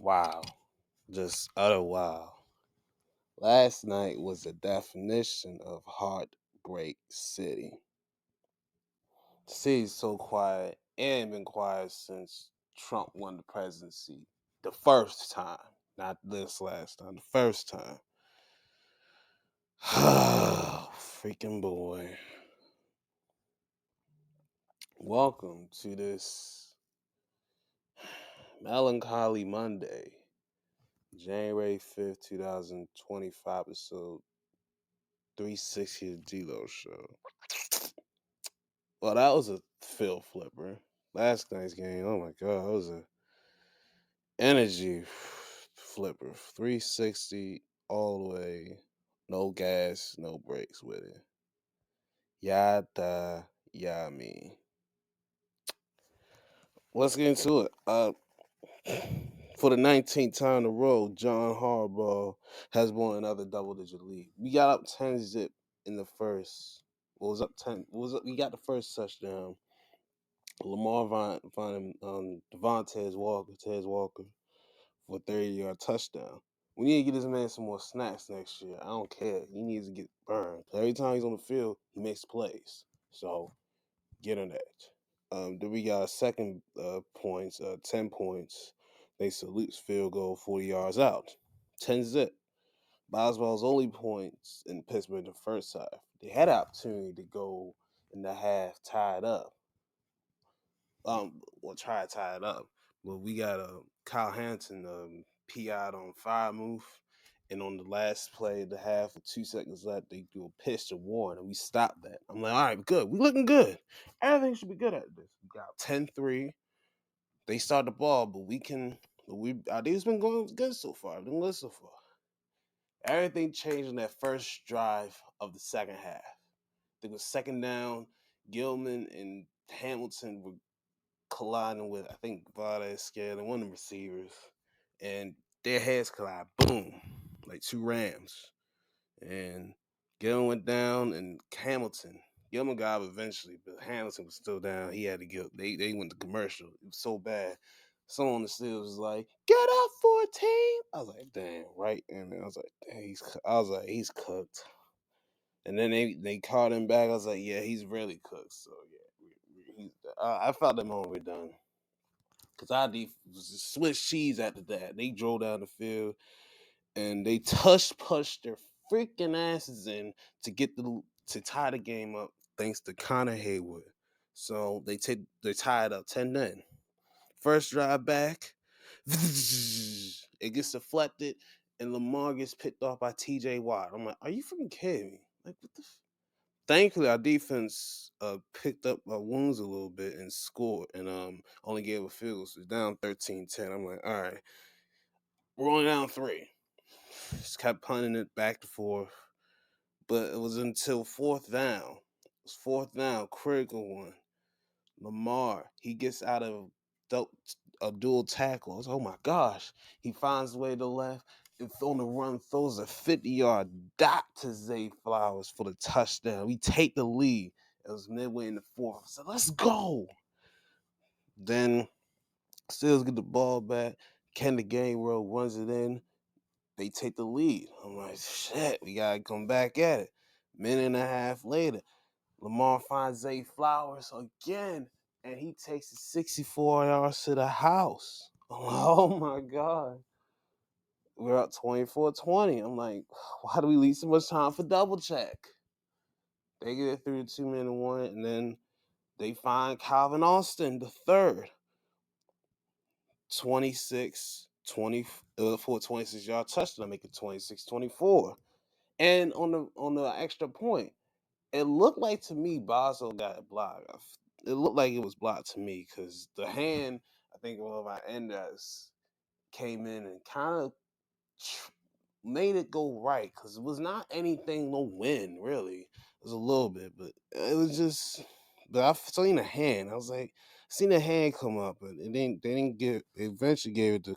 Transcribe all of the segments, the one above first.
Wow. Just utter wow. Last night was the definition of heartbreak city. The city's so quiet and been quiet since Trump won the presidency. The first time. Not this last time. The first time. Freaking boy. Welcome to this melancholy Monday, January 5th, 2025, episode 360 of D-Lo Show. Well, that was a field flipper. Last night's game, oh my god, that was a energy flipper. 360 all the way. No gas, no brakes with it. Yada yummy. Let's get into it. For the 19th time in a row, John Harbaugh has won another double-digit lead. We got up 10-zip in the first. What was up 10? What was up? We got the first touchdown. Lamar Devontae Walker for a 30-yard touchdown. We need to get this man some more snaps next year. I don't care. He needs to get burned. Every time he's on the field, he makes plays. So get on that. Then we got second points, 10 points. They salutes field goal 40 yards out. 10-zip. Boswell's only points in Pittsburgh in the first half. They had an opportunity to go in the half tied up. Try to tie it up. But we got Kyle Hanson PI'd on 5 move. And on the last play of the half with 2 seconds left, they do a pitch to Warren, and we stopped that. I'm like, all right, good. We looking good. Everything should be good at this. We got 10-3. They start the ball, but our team's been going good so far. Been good so far. Everything changed in that first drive of the second half. It was second down. Gilman and Hamilton were colliding with, I think, Valdez Scale and one of the receivers, and their heads collide. Boom, like two rams. And Gilman went down, and Gilman got up eventually, but Hamilton was still down. He had to get. They went to commercial. It was so bad. Someone on the Steelers was like, "Get up, 14." I was like, "Damn, right?" And I was like, "Damn, he's cooked." And then they called him back. I was like, "Yeah, he's really cooked." So yeah, I felt that moment we're done. Because our defense was Swiss cheese after that. They drove down the field and they pushed their freaking asses in to tie the game up thanks to Connor Haywood. So they tied up 10-9. First drive back, it gets deflected, and Lamar gets picked off by TJ Watt. I'm like, are you freaking kidding me? Like, what the Thankfully, our defense picked up our wounds a little bit and scored, and only gave a field goal. So it's down 13-10. I'm like, all right, we're only down 3. Just kept punting it back and forth, but it was until fourth down. It was fourth down, critical one. Lamar, he gets out of a dual tackle. Oh my gosh! He finds the way to the left. And on the run, throws a 50-yard dot to Zay Flowers for the touchdown. We take the lead. It was midway in the fourth. I said, let's go. Then Steelers get the ball back. Kendall Gainwell runs it in. They take the lead. I'm like, shit, we got to come back at it. Minute and a half later, Lamar finds Zay Flowers again, and he takes it 64 yards to the house. I'm like, oh my God. We're up 24-20. I'm like, why do we leave so much time for double check? They get it through the 2-minute warning, and then they find Calvin Austin, the third. 26-20 for a 26-yard touchdown, make it 26-24. And on the extra point, it looked like to me Boswell got it blocked. It looked like it was blocked to me because the hand, I think one of our enders came in and kind of made it go right because it was not anything, no win really. It was a little bit, but it was just. But I seen a hand. I was like, seen a hand come up, but it didn't. They didn't get. They eventually gave it to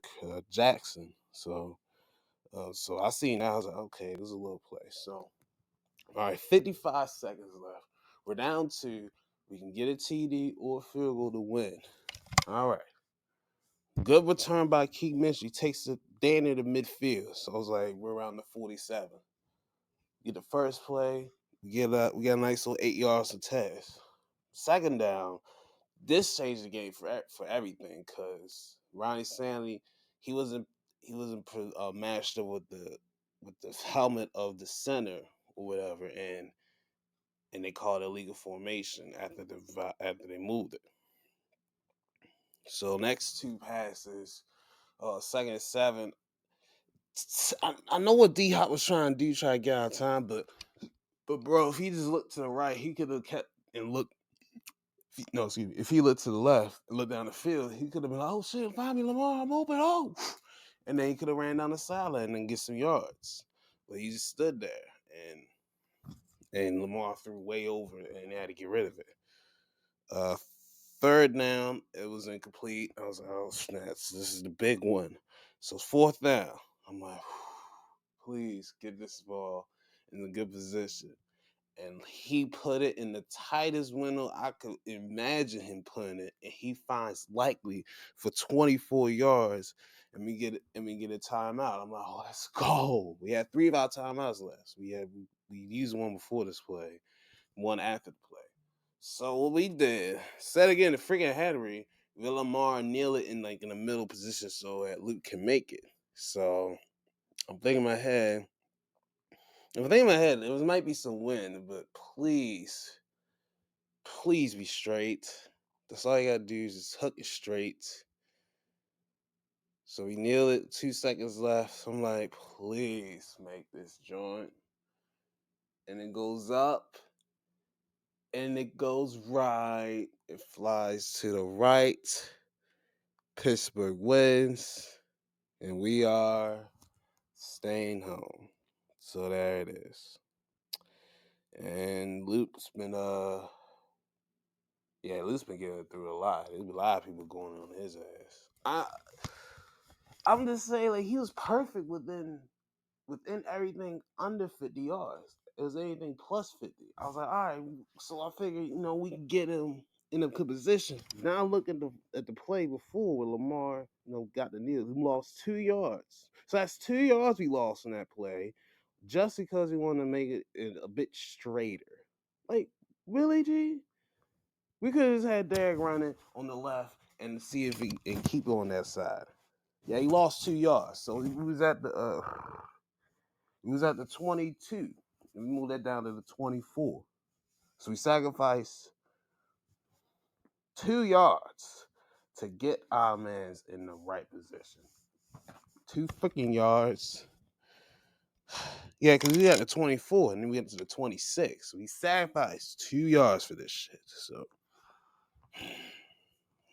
Jackson. So I seen that. I was like, okay, this is a little play. So all right, 55 seconds left. We're down 2. We can get a TD or a field goal to win. All right. Good return by Keith Mitchell. He takes it down near the midfield. So I was like, we're around the 47. Get the first play. We got a nice little 8 yards to test. Second down. This changed the game for everything because Ronnie Stanley he wasn't matched up with the helmet of the center or whatever, and they called it illegal formation after they moved it. So next two passes, second and 7. I know what D Hop was trying to do, try to get out of time, but bro, if he just looked to the right, he could have kept and looked. No, excuse me. If he looked to the left and looked down the field, he could have been like, "Oh shit, find me, Lamar, I'm open, oh!" And then he could have ran down the sideline and get some yards. But he just stood there, and Lamar threw way over, and they had to get rid of it. Uh, third down, it was incomplete. I was like, "Oh snaps, this is the big one." So fourth down, I'm like, "Please get this ball in a good position." And he put it in the tightest window I could imagine him putting it, and he finds likely for 24 yards, and we get a timeout. I'm like, oh, let's go. We had 3 of our timeouts left. We used one before this play, one after the play. So what we did, set again the freaking Henry, Villamar kneel it in the middle position so that Luke can make it. So I'm thinking in my head. If I think in my head, there might be some wind, but please be straight. That's all you gotta do is just hook it straight. So we kneel it, 2 seconds left. I'm like, please make this joint. And it goes up, and it goes right. It flies to the right. Pittsburgh wins, and we are staying home. So there it is. And Luke's been Luke's been getting through a lot. There's a lot of people going on his ass. I'm just saying, like, he was perfect within everything under 50 yards. It was anything plus 50. I was like, all right, so I figured, we can get him in a good position. Now look at the play before where Lamar, got the knee. We lost 2 yards. So that's 2 yards we lost in that play just because we wanted to make it a bit straighter. Like, really, G? We could have just had Derek running on the left and see if he and keep on that side. Yeah, he lost 2 yards, so he was at the 22. And we moved that down to the 24. So we sacrificed 2 yards to get our mans in the right position. 2 freaking yards. Yeah, because we had the 24 and then we went to the 26. So we sacrificed 2 yards for this shit. So,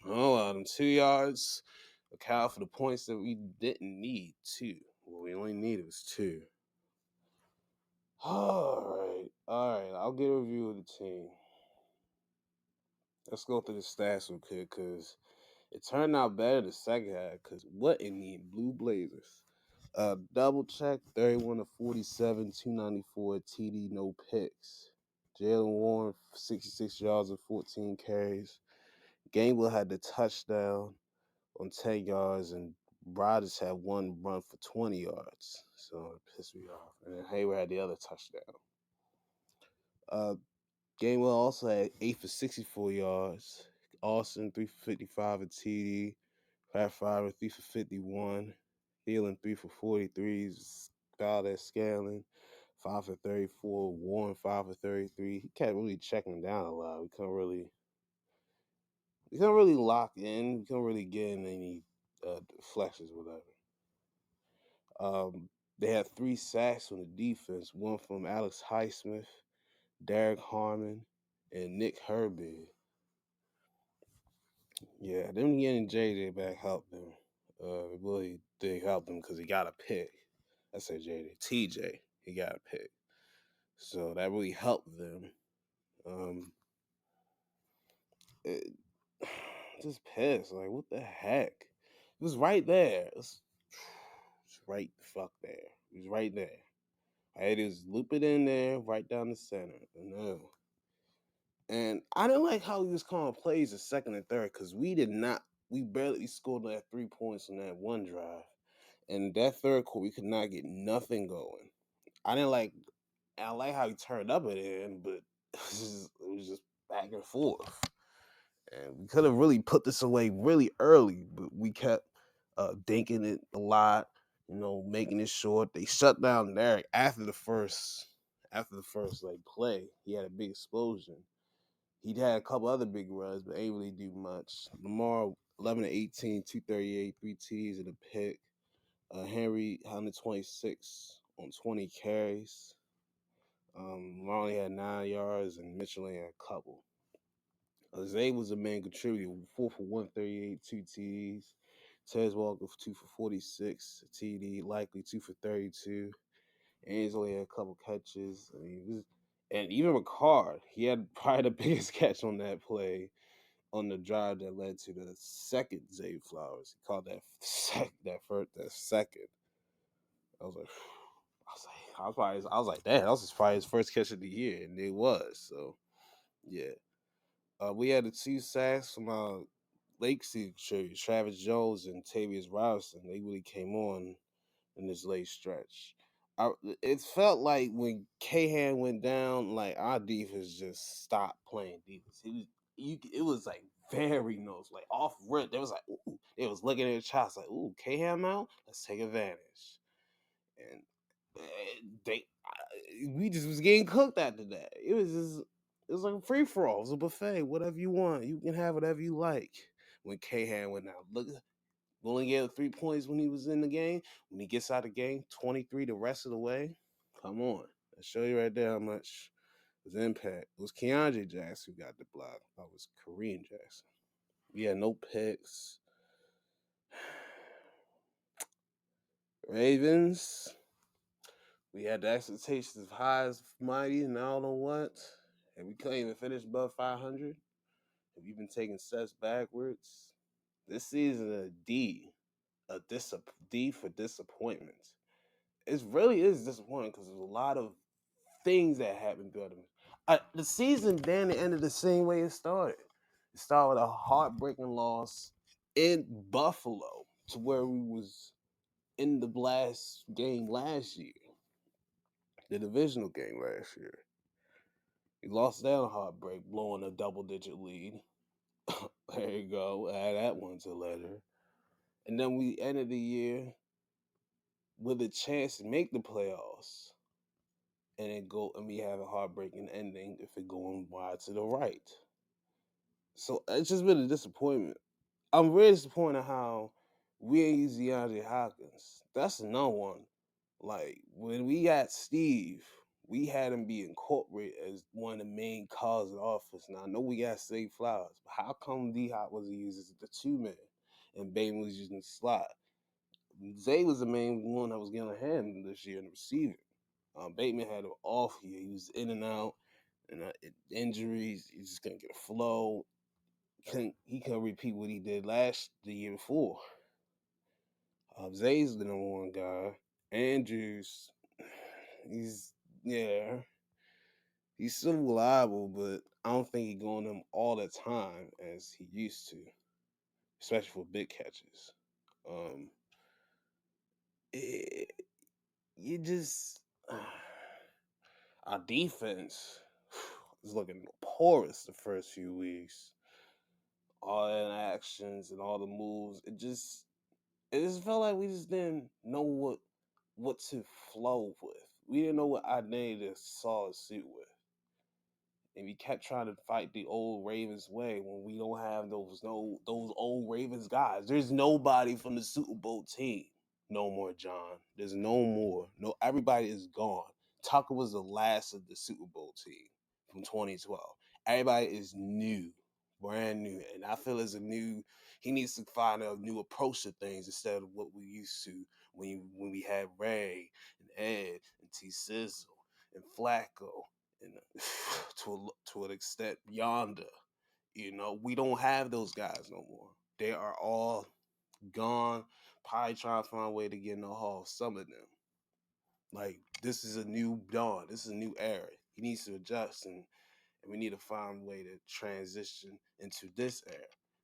them 2 yards account for the points that we didn't need 2. What we only needed was 2. All right. I'll get a review of the team. Let's go through the stats real quick because it turned out better the second half. Because what in the Blue Blazers? Double check 31 to 47, 294 TD, no picks. Jalen Warren 66 yards and 14 carries. Gainwell had the touchdown on 10 yards, and Rodgers had one run for 20 yards. So it pissed me off. And then Hayward had the other touchdown. Gainwell also had 8 for 64 yards. Austin 3 for 55 and TD. Pat Fryer 3 for 51. Thielen 3 for 43. Valdez Scanlon 5 for 34. Warren 5 for 33. He kept really checking down a lot. We couldn't really lock in. We couldn't really get in any deflections, whatever. They had 3 sacks on the defense. One from Alex Highsmith, Derek Harmon, and Nick Herbig. Yeah, them getting JJ back helped them. It really did help them because he got a pick. I said JJ. TJ, he got a pick. So that really helped them. It, just pissed. Like, what the heck? It was right there. It's right the fuck there. It was right there. I had to just loop it in there, right down the center. No. And I didn't like how he was calling plays the second and third because we did not we barely scored that 3 points on that one drive. And that third quarter, we could not get nothing going. I didn't like. I like how he turned up at the end, but it was just back and forth. And we could have really put this away really early, but we kept dinking it a lot. Making it short. They shut down Derek after the first like play. He had a big explosion. He'd had a couple other big runs, but ain't really do much. Lamar 11 to 18, 238, three T's and a pick. Henry 126 on 20 carries. Lamar only had 9 yards, and Mitchell only had a couple. Zay was the main contributor, 4 for 138, two TDs. Tez Walker 2 for 46, a TD, likely 2 for 32. And he's only had a couple catches. And even Ricard, he had probably the biggest catch on that play on the drive that led to the second Zay Flowers. He called that second. I was like, damn, that was probably his first catch of the year, and it was. So, yeah. We had the two sacks from Lake City contributors, Travis Jones and Tavius Robinson. They really came on in this late stretch. It felt like when Kahan went down, like our defense just stopped playing defense. It was like very nose, like off rip. They was like, ooh, they was looking at the shots like, ooh, Kahan out, let's take advantage. And we just was getting cooked after that. It was like a free for all. It was a buffet. Whatever you want, you can have whatever you like. When Kahan went out, look, we only gave 3 points when he was in the game. When he gets out of the game, 23 the rest of the way. Come on, I show you right there how much his impact. It was Keandre Jackson who got the block. That was Kareem Jackson. Yeah, no picks. Ravens. We had the expectations of high as mighty, and I don't know what. And we couldn't even finish above 500. Have you been taking steps backwards? This season, D for disappointment. It really is disappointing because there's a lot of things that happened throughout the season. Then it ended the same way it started. It started with a heartbreaking loss in Buffalo, to where we was in the last game last year, the divisional game last year. We lost that heartbreak, blowing a double-digit lead. There you go. Add that one to the letter. And then we ended the year with a chance to make the playoffs. And we have a heartbreaking ending if it going wide to the right. So it's just been a disappointment. I'm really disappointed how we ain't use DeAndre Hopkins. That's another one. Like when we got Steve, we had him be incorporated as one of the main cars of the offense. Now I know we got Zay Flowers, but how come D Hop wasn't used as the 2 man and Bateman was using the slot? Zay was the main one that was getting ahead this year in the receiving. Bateman had an off year. He was in and out, and injuries. He just couldn't get a flow. He couldn't repeat what he did the year before. Zay's the number one guy. Andrews, he's yeah, he's still reliable, but I don't think he's going them all the time as he used to, especially for big catches. It, you just our defense is looking porous the first few weeks. All the actions and all the moves, it just felt like we just didn't know what to flow with. We didn't know what identity to solid suit with. And we kept trying to fight the old Ravens way when we don't have those old Ravens guys. There's nobody from the Super Bowl team. No more, John. There's no more. No, everybody is gone. Tucker was the last of the Super Bowl team from 2012. Everybody is new, brand new, and I feel he needs to find a new approach to things instead of what we used to when we had Ray and Ed and T Sizzle and Flacco and to an extent Yonder. We don't have those guys no more. They are all gone. Probably trying to find a way to get in the hall. Some of them. Like this is a new dawn. This is a new era. He needs to adjust, and we need to find a way to transition into this era.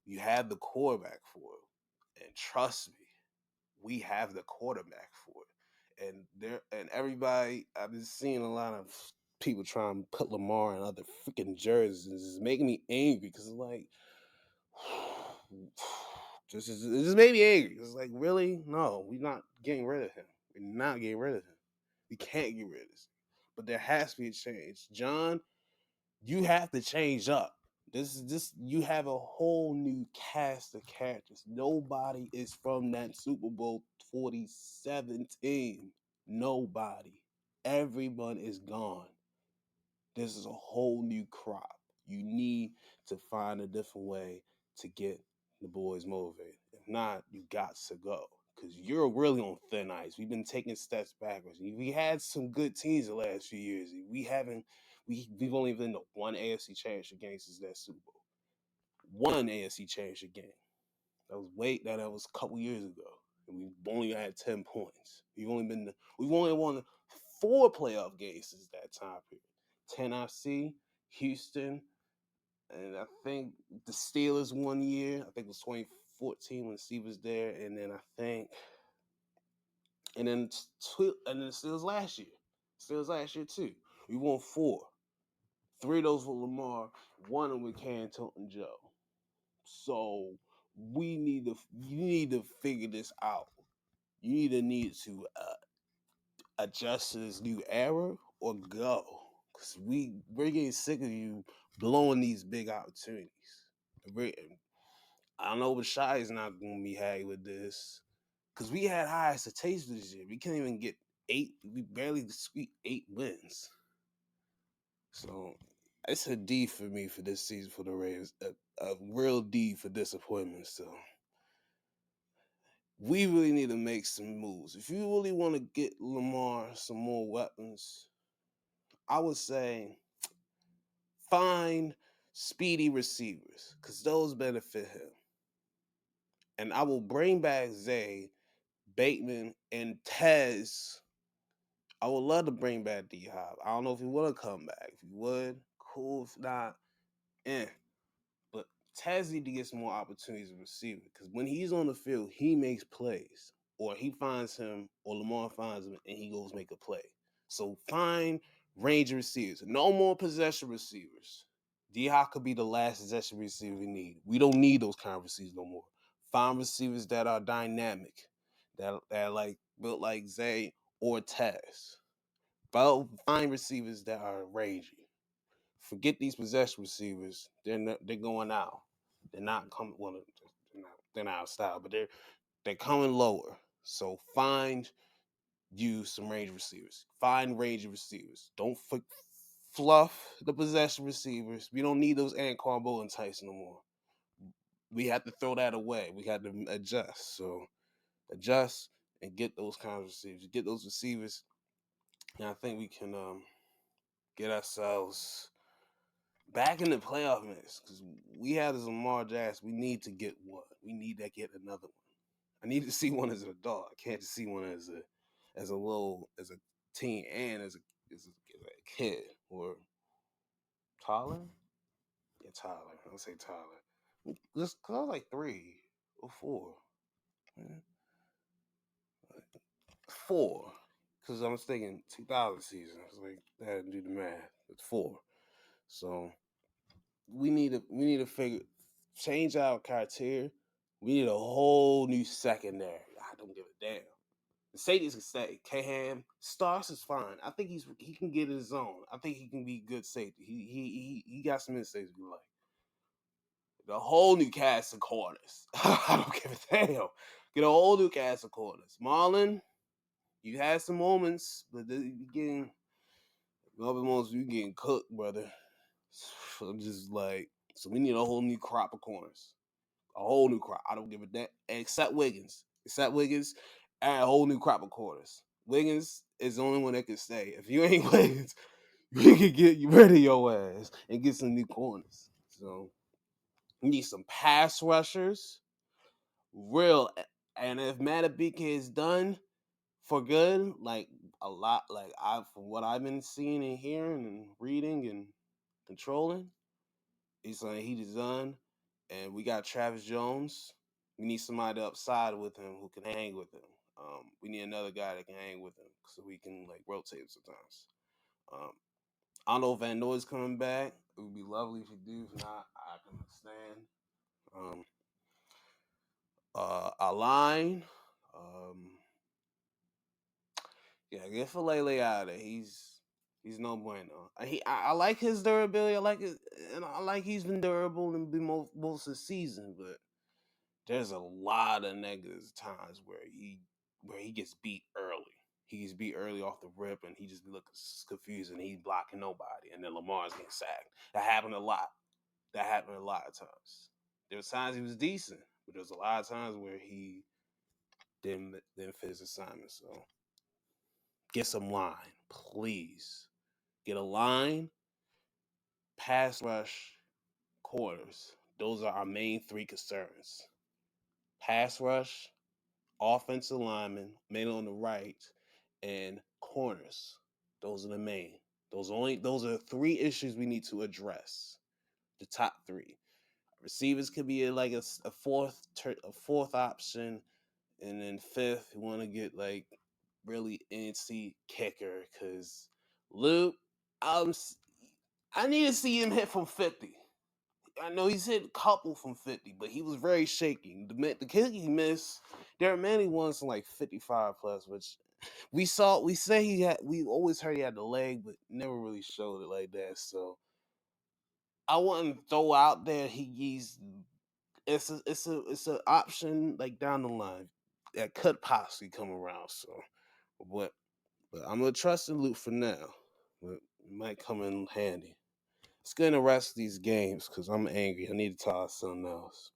You have the quarterback for it. And trust me, we have the quarterback for it. And everybody, I've been seeing a lot of people trying to put Lamar in other freaking jerseys. It's making me angry because it's like, it just made me angry. It's like, really? No, we're not getting rid of him. We're not getting rid of him. We can't get rid of this. But there has to be a change. John, you have to change up. This you have a whole new cast of characters. Nobody is from that Super Bowl 47 team. Nobody. Everyone is gone. This is a whole new crop. You need to find a different way to get the boys motivated. If not, you got to go. Because you're really on thin ice. We've been taking steps backwards. We had some good teams the last few years. We've only been to one AFC championship game since that Super Bowl. One AFC championship game. That was a couple years ago. And we've only had 10 points. We've only won 4 playoff games since that time period. Tennessee, Houston, and I think the Steelers 1 year. I think it was 2014 when Steve was there, and then and then the Steelers last year. Steelers last year too. We won 4. 3 of those with Lamar, 1 of them with Cam Tilton Joe. So you need to figure this out. You either need to adjust to this new era or go. Because we're getting sick of you blowing these big opportunities. I know Bashai is not going to be happy with this. Because we had high expectations this year. We can't even get 8. We barely squeaked 8 wins. So it's a D for me for this season for the Ravens. A real D for disappointment. So we really need to make some moves. If you really want to get Lamar some more weapons, I would say find speedy receivers because those benefit him. And I will bring back Zay, Bateman, and Tez. I would love to bring back D Hop. I don't know if he want to come back. If he would, cool. If not, eh. But Taz need to get some more opportunities to receive it because when he's on the field, he makes plays, or he finds him, or Lamar finds him, and he goes make a play. So find range receivers. No more possession receivers. D Hop could be the last possession receiver we need. We don't need those kind of receivers no more. Find receivers that are dynamic, that are like built like Zay or Taz. Find receivers that are rangy. Forget these possession receivers. They're going out. They're not coming. Well, they're not out of style, but they're coming lower. So find you some range receivers. Find range receivers. Don't fluff the possession receivers. We don't need those Anquan Bolden Tyson no more. We have to throw that away. We had to adjust. So adjust and get those kinds of receivers. Get those receivers, and I think we can get ourselves back in the playoff mix because we had as Lamar Jackson. We need to get one. We need to get another one. I need to see one as an adult. I can't see one as a teen and as a kid or Tyler. Yeah, Tyler. I'll say Tyler. Let's call like 3 or 4. 4. Because I'm thinking 2000 season. It's like I had to do the math. It's 4. So we need to change our criteria. We need a whole new secondary. I don't give a damn. The safeties can stay. Cahan Starks is fine. I think he can get his own. I think he can be good safety. He got some instincts we like. The whole new cast of corners. I don't give a damn. Get a whole new cast of corners. Marlon, you had some moments, but you getting other moments you getting cooked, brother. So I'm just like, so we need a whole new crop of corners. A whole new crop. I don't give a damn. Except Wiggins. Add a whole new crop of corners. Wiggins is the only one that can stay. If you ain't Wiggins, we can get you rid of your ass and get some new corners. So we need some pass rushers. Real. And if Matabika is done for good, like a lot, like from what I've been seeing and hearing and reading and controlling, it's like he's done. And we got Travis Jones. We need somebody upside with him who can hang with him. We need another guy that can hang with him so we can like rotate sometimes. Um, I don't know if Van Noy's coming back. It would be lovely if he do. If not, I can understand. Our line. Um, yeah, get Falele out of there. He's no bueno. I like his durability. I like it, and I like he's been durable and been most of the season. But there's a lot of negative times where he gets beat early. He gets beat early off the rip, and he just looks confused, and he's blocking nobody, and then Lamar's getting sacked. That happened a lot. That happened a lot of times. There was times he was decent, but there was a lot of times where he didn't fit his assignment. So get some line, please. Get a line, pass rush, corners. Those are our main three concerns. Pass rush, offensive linemen, mainly on the right, and corners. Those are the main. Those are three issues we need to address. The top three. Receivers could be like a fourth option, and then fifth, you want to get like really antsy kicker because Luke, um, I need to see him hit from 50. I know he's hit a couple from 50, but he was very shaky. The kick he missed, there are many ones from like 55 plus, which we say he had. We always heard he had the leg, but never really showed it like that. So I wouldn't throw out there he's it's an option like down the line that could possibly come around. So, but I'm gonna trust in Luke for now. But it might come in handy. Let's get in the rest of these games because I'm angry. I need to talk something else.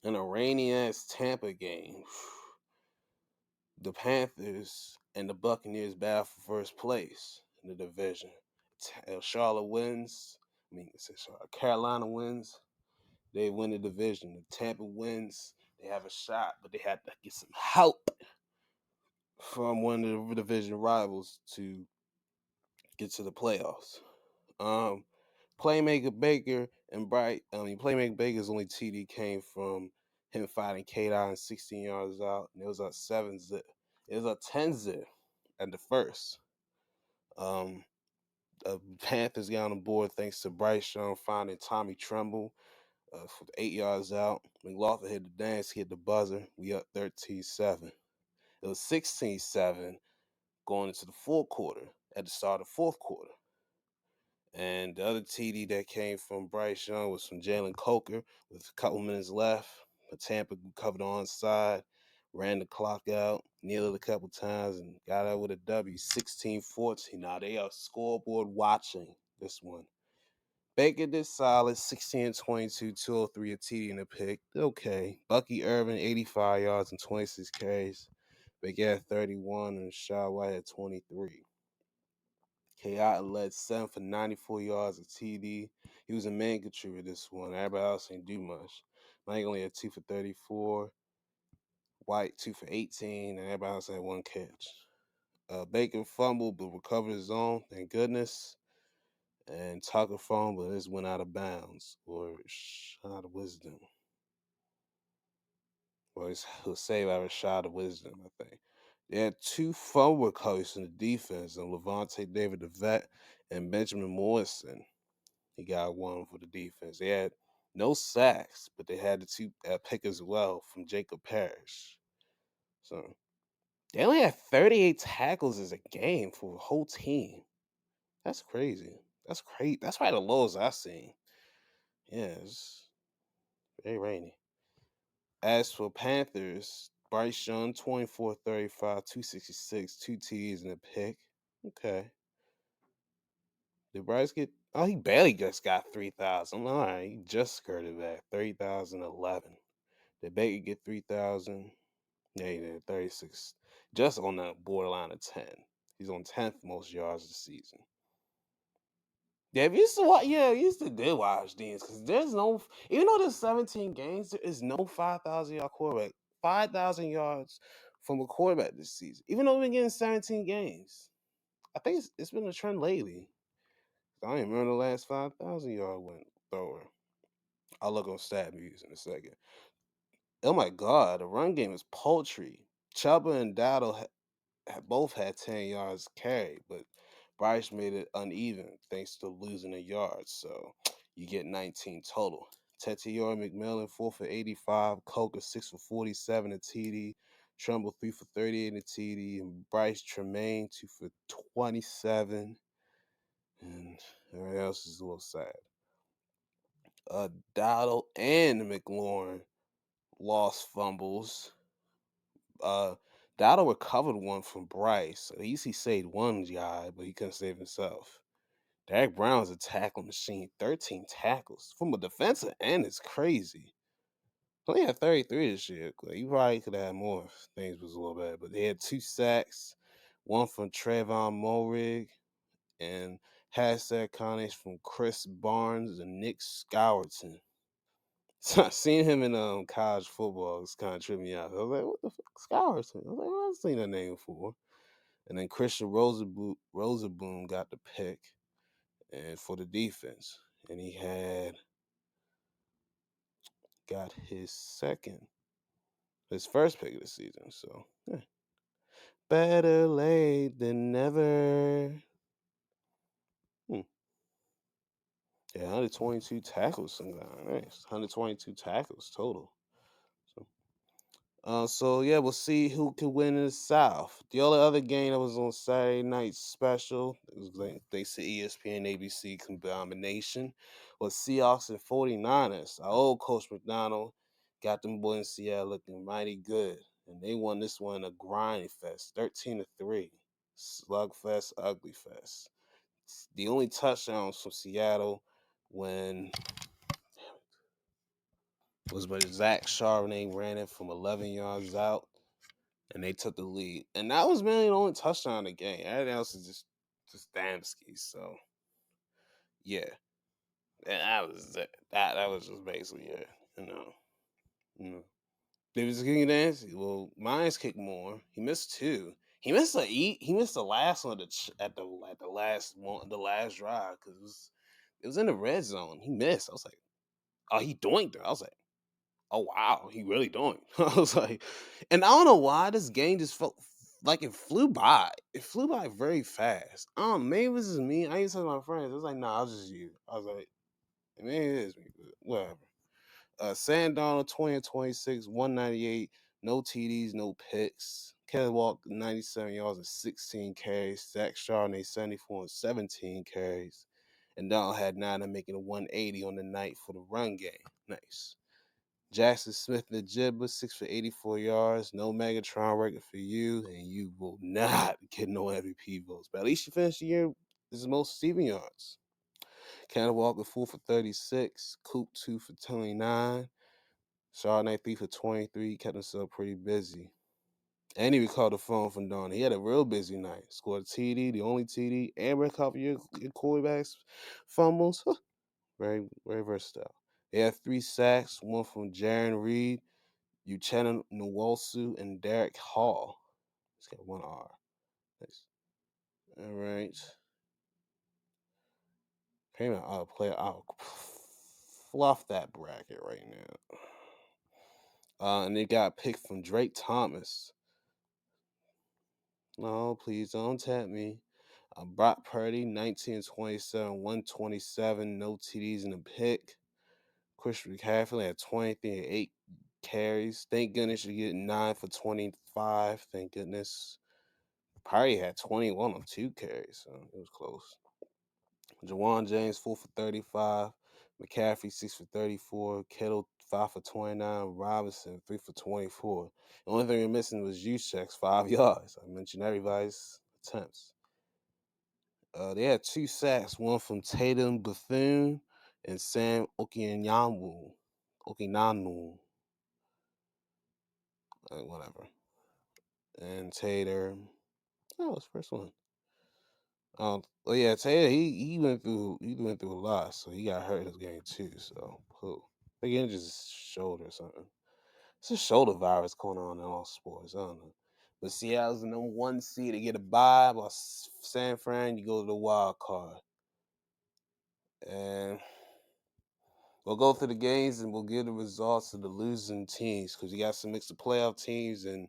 In a rainy ass Tampa game, the Panthers and the Buccaneers battle for first place in the division. Charlotte wins. I mean, Carolina wins. They win the division. If Tampa wins, they have a shot, but they had to get some help from one of the division rivals to get to the playoffs. Playmaker Baker and Playmaker Baker's only TD came from him fighting K Dot 16 yards out, and it was a 7-zip. It was a 10-zip at the first. The Panthers got on the board thanks to Bryce Young finding Tommy Tremble for 8 yards out. McLaughlin hit the dance, hit the buzzer. We up 13-7. It was 16-7 going into the fourth quarter, at the start of the fourth quarter. And the other TD that came from Bryce Young was from Jalen Coker with a couple minutes left. But Tampa covered onside, ran the clock out, kneeled a couple times, and got out with a W, 16-14. Now they are scoreboard watching this one. Baker did solid, 16-22, 203, a TD and a pick. Okay. Bucky Irvin, 85 yards and 26 carries. Baker had 31, and Shaw White had 23. K.I. led 7 for 94 yards of TD. He was a main contributor this one. Everybody else didn't do much. Mike only had 2 for 34. White 2 for 18, and everybody else had one catch. Baker fumbled but recovered his own, thank goodness. And Tucker fumbled, but this went out of bounds or shot of wisdom. Well, he'll save out a shot of wisdom, I think. They had 2 fumble recoveries from the defense, and Levante David the vet and Benjamin Morrison. He got one for the defense. They had no sacks, but they had the 2 pick as well from Jacob Parrish. So they only had 38 tackles as a game for the whole team. That's crazy. That's crazy. That's probably the lowest I've seen. Yeah, it's very rainy. As for Panthers, Bryce Young, 24-35, 266, 2 TDs and a pick. Okay. Did Bryce get... Oh, he barely just got 3,000. All right, he just skirted back. 3,011. Did Baker get 3,000? Yeah, he did. 36. Just on the borderline of 10. He's on 10th most yards this season. Yeah, we used to watch. Yeah, we used to did watch these because there's no, even though there's 17 games, there is no 5,000 yard quarterback. 5,000 yards from a quarterback this season. Even though we've been getting 17 games, I think it's been a trend lately. I don't even remember the last 5,000 yard win thrower. I'll look on stat views in a second. Oh my god, the run game is poultry. Chuba and Dowdle both had 10 yards carried, but Bryce made it uneven thanks to losing a yard. So you get 19 total. Tetior McMillan 4 for 85, Coker 6 for 47 a TD, Trumbull 3 for 38 and a TD, and Bryce Tremaine 2 for 27. And everything else is a little sad. Dowdle and McLaurin lost fumbles. uh Dowdle recovered one from Bryce. At least he saved one guy, but he couldn't save himself. Dak Brown's a tackle machine. 13 tackles from a defensive end is crazy. He only had 33 this year. Like, he probably could have had more if things was a little bad. But they had 2 sacks, one from Trayvon Morig, and hashtag Connies from Chris Barnes and Nick Scowerton. So seeing him in college football was kind of tripping me out. I was like, what the fuck, Scowerton? I was like, well, I've seen that name before. And then Christian Rosenboom got the pick and for the defense. And he had got his first pick of the season. So better late than never. Yeah, 122 tackles. Nice. 122 tackles total. So yeah, we'll see who can win in the South. The only other game that was on Saturday night special, it was like they say ESPN ABC combination, was Seahawks and 49ers. Our old coach McDonald got them boys in Seattle looking mighty good. And they won this one a grind fest, 13-3. Slugfest, ugly fest. The only touchdowns from Seattle when was when Zach Charbonnet ran it from 11 yards out and they took the lead. And that was really the only touchdown of the game. Everything else is just Damski. So yeah. And that was it. That was just basically it. You know. You know. David King Dancy. Well, Myers kicked more. He missed two. He missed the last one at the last one, the last drive because it was in the red zone. He missed. I was like, oh, he doinked it. I was like, oh wow, he really doing. I was like, and I don't know why this game just felt like it flew by. It flew by very fast. Maybe this is me. I used to tell my friends. I was like, nah, I was just you. I was like, maybe it is me, but whatever. Sam Donald 20-26, 198, no TDs, no picks. Kenneth Walker 97 yards and 16 carries. Zach Charbonnet 74 and 17 carries. And Donald had 9 and making a 180 on the night for the run game. Nice. Jackson Smith the Jibba, 6 for 84 yards. No Megatron record for you, and you will not get no MVP votes. But at least you finished the year as the most receiving yards. Kenneth Walker 4 for 36. Coop 2 for 29. Chardonnay 3 for 23. Kept himself pretty busy. And he recalled the phone from Dawn. He had a real busy night. Scored a TD, the only TD, and recovered your quarterback's fumbles. Very, very versatile. He had 3 sacks, one from Jaron Reed, Uchenna Nwosu, and Derek Hall. He's got 1 R. Nice. All right. Payment I'll play. I'll fluff that bracket right now. And they got picked from Drake Thomas. No, please don't tap me. Brock Purdy, 19-27, 127, no TDs in the pick. Christian McCaffrey had 23 and 8 carries. Thank goodness you get 9 for 25. Thank goodness. Purdy had 21 on 2 carries, so it was close. Jawan James 4 for 35. McCaffrey 6 for 34. Kittle 5 for 29. Robinson 3 for 24. The only thing we're missing was Juszczyk's 5 yards. I mentioned everybody's attempts. They had 2 sacks, one from Tatum Bethune and Sam Okinanu. Whatever. And Tater. Oh, it's first one. Well, yeah, Taylor, he went through a lot, so he got hurt in this game too. So, I think he injured his shoulder or something. It's a shoulder virus going on in all sports. I don't know. But Seattle's the number 1 seed to get a bye. While San Fran, you go to the wild card. And We'll go through the games and we'll give the results of the losing teams because you got some mix of playoff teams and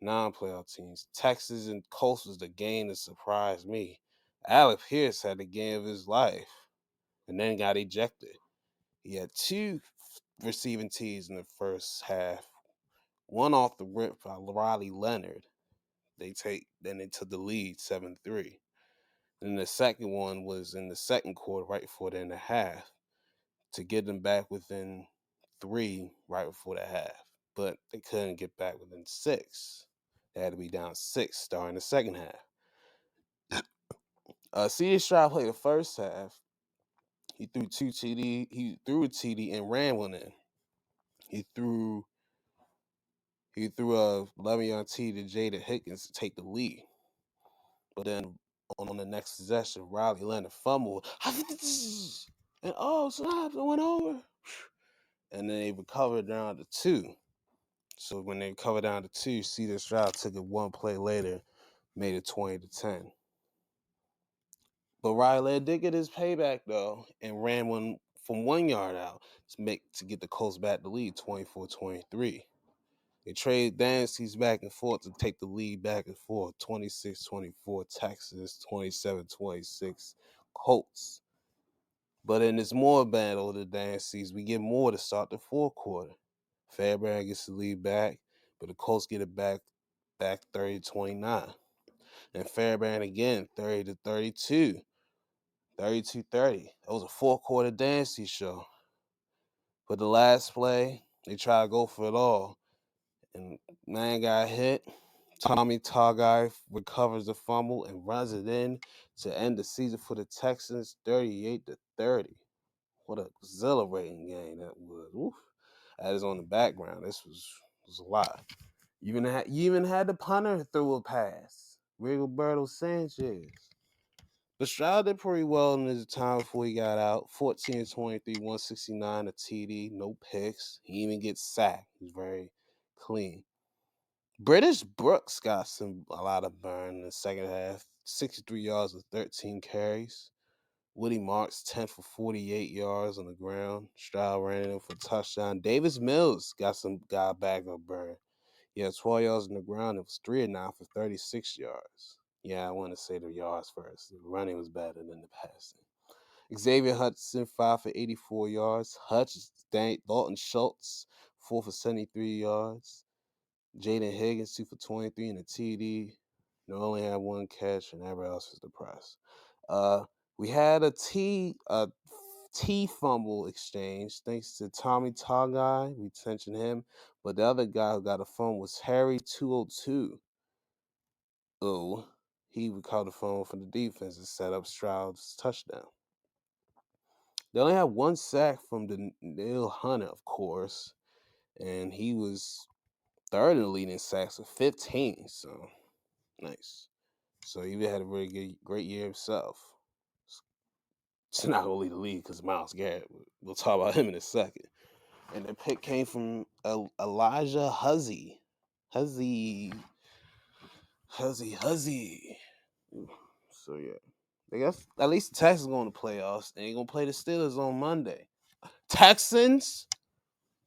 non-playoff teams. Texas and Colts was the game that surprised me. Alec Pierce had the game of his life and then got ejected. He had two receiving TDs in the first half. One off the rip by Riley Leonard. They took the lead 7-3. And the second one was in the second quarter, right before the end of the half, to get them back within 3 right before the half. But they couldn't get back within 6. They had to be down 6 starting the second half. C.J. Stroud played the first half. He threw 2 TD. He threw a TD and ran one in. He threw a 11-yard TD to Jada Hickens to take the lead. But then on the next possession, Riley Leonard fumbled. And snap, it went over. And then they recovered down to 2. So when they recovered down to 2, C.J. Stroud took it one play later, made it 20-10. But Riley Leonard did get his payback though, and ran one from 1 yard out to get the Colts back the lead, 24-23. They traded dynasties back and forth to take the lead back and forth, 26-24 Texas, 27-26 Colts. But in this more battle of the dynasties, we get more to start the fourth quarter. Fairbairn gets the lead back, but the Colts get it back 30-29. And Fairbairn again, 30-32. 32-30. That was a fourth quarter dynasty show. But the last play, they try to go for it all. And man got hit. Tommy Togai recovers the fumble and runs it in to end the season for the Texans, 38-30. What a exhilarating game that was. Oof. That is on the background. This was a lot. You even had the punter throw a pass, Rigoberto Sanchez. But Stroud did pretty well in his time before he got out. 14-23, 169, a TD, no picks. He even gets sacked. He's very clean. British Brooks got a lot of burn in the second half. 63 yards with 13 carries. Woody Marks, 10 for 48 yards on the ground. Stroud ran in for a touchdown. Davis Mills got back on burn. He had 12 yards on the ground. It was 3 and 9 for 36 yards. Yeah, I want to say the yards first. The running was better than the passing. Xavier Hudson, 5 for 84 yards. Dalton Schultz, 4 for 73 yards. Jaden Higgins, 2 for 23 and a TD. They only had one catch, and everybody else was depressed. We had a T fumble exchange thanks to Tommy Togai. We mentioned him. But the other guy who got a fumble was Harry 202. Oh, he recovered the fumble from the defense and set up Stroud's touchdown. They only had one sack from Danielle Hunter, of course, and he was third in the leading sacks with 15. So nice. So he had a very great year himself. It's not only the league because Myles Garrett. We'll talk about him in a second. And the pick came from Elijah Huzzy. Huzzy. So yeah, I guess at least the Texans going to playoffs. They ain't gonna play the Steelers on Monday. Texans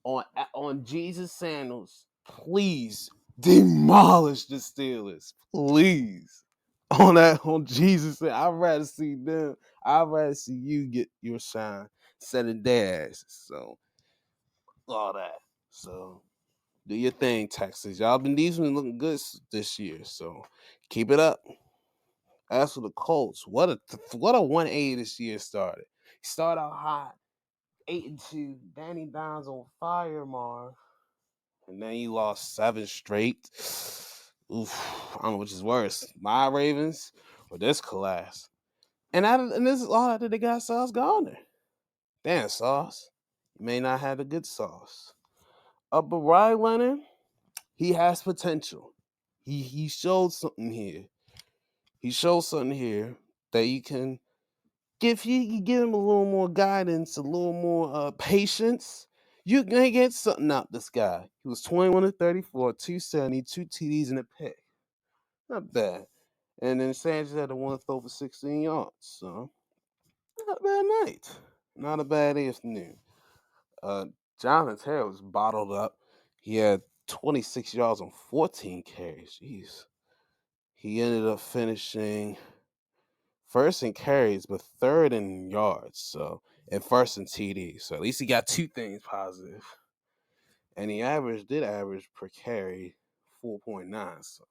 on Jesus Sandals, please demolish the Steelers, please. On Jesus, I'd rather see them. I'd rather see you get your shine set of their asses. So all that. So do your thing, Texas. Y'all been looking good this year. So keep it up. As for the Colts, what a 180 this year started. He started out hot, 8-2. Danny Dimes on fire, Marv. And then you lost 7 straight. Oof, I don't know which is worse, my Ravens or this class. And this is all after they got Sauce Gardner. Damn, Sauce. You may not have the good sauce. But Ryan Leonard, he has potential. He showed something here. He showed something here that you can give him a little more guidance, a little more patience. You can get something out this guy. He was 21-34, 270, 2 TDs and a pick. Not bad. And then Sanchez had the one throw for 16 yards. So not a bad night. Not a bad afternoon. Uh, Jonathan Taylor was bottled up. He had 26 yards on 14 carries. Jeez. He ended up finishing first in carries, but third in yards. So, and first in TD. So at least he got two things positive. And he did average per carry 4.9. So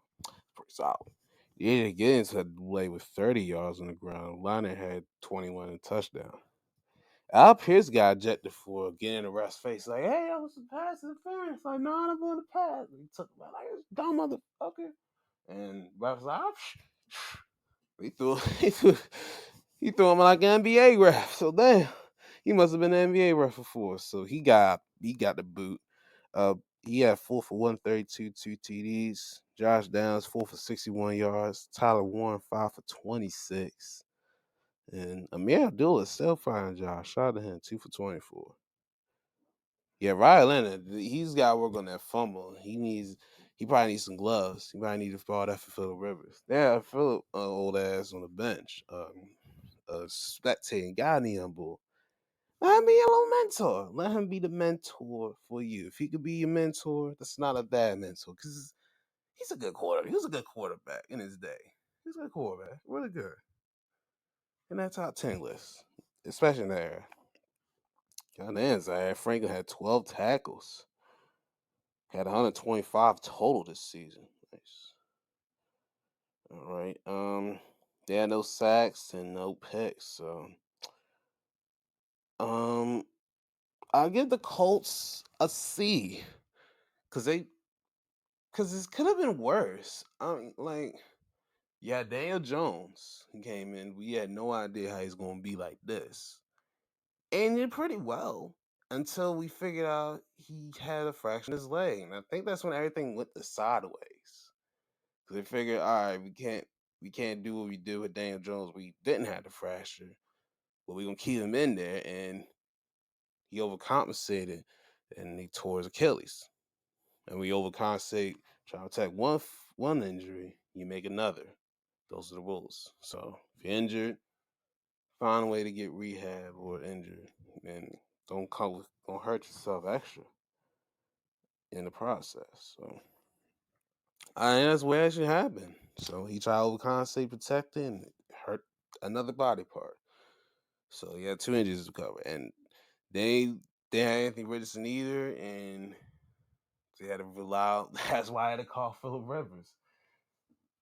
pretty solid. Yeah, Giddens had lay with 30 yards on the ground. Liner had 21 and a touchdown. Al Pierce got ejected for getting a ref's face. Like, hey, that was a pass interference. Like, no, I'm going to pass. He took him out like, this dumb motherfucker. And ref's like, oh, he threw, he threw him like an NBA ref. So damn, he must have been an NBA ref before. So he got the boot. Uh, he had 4 for 132, 2 TDs. Josh Downs 4 for 61 yards. Tyler Warren 5 for 26. And Amir Abdullah still fine. Josh, shout out to him 2 for 24. Yeah, Ryan Leonard, he's got to work on that fumble. He probably needs some gloves. He probably need to borrow that for Phillip Rivers. Yeah, Phillip old ass on the bench, spectating Ghanaian humble. Let him be a little mentor. Let him be the mentor for you. If he could be your mentor, that's not a bad mentor because he's a good quarterback. He was a good quarterback in his day. He's a good quarterback, really good in that top 10 list, especially in that era. Goddamn, Zaire Franklin had 12 tackles. Had 125 total this season. Nice. All right. They had no sacks and no picks. So, I'll give the Colts a C because this could have been worse. Yeah, Daniel Jones he came in. We had no idea how he's gonna be like this, and did pretty well until we figured out he had a fracture in his leg, and I think that's when everything went the sideways. Because they figured, all right, we can't do what we did with Daniel Jones. We didn't have the fracture, but we're gonna keep him in there, and he overcompensated, and he tore his Achilles. And we overcompensate, try to attack one injury, you make another. Those are the rules. So if you're injured, find a way to get rehab or injured, and don't hurt yourself extra in the process. So that's what actually happened. So he tried to overcompensate, protect it, and hurt another body part. So he had two injuries to cover, and they had Anthony Richardson either, and they had to rely. That's why I had to call Phillip Rivers.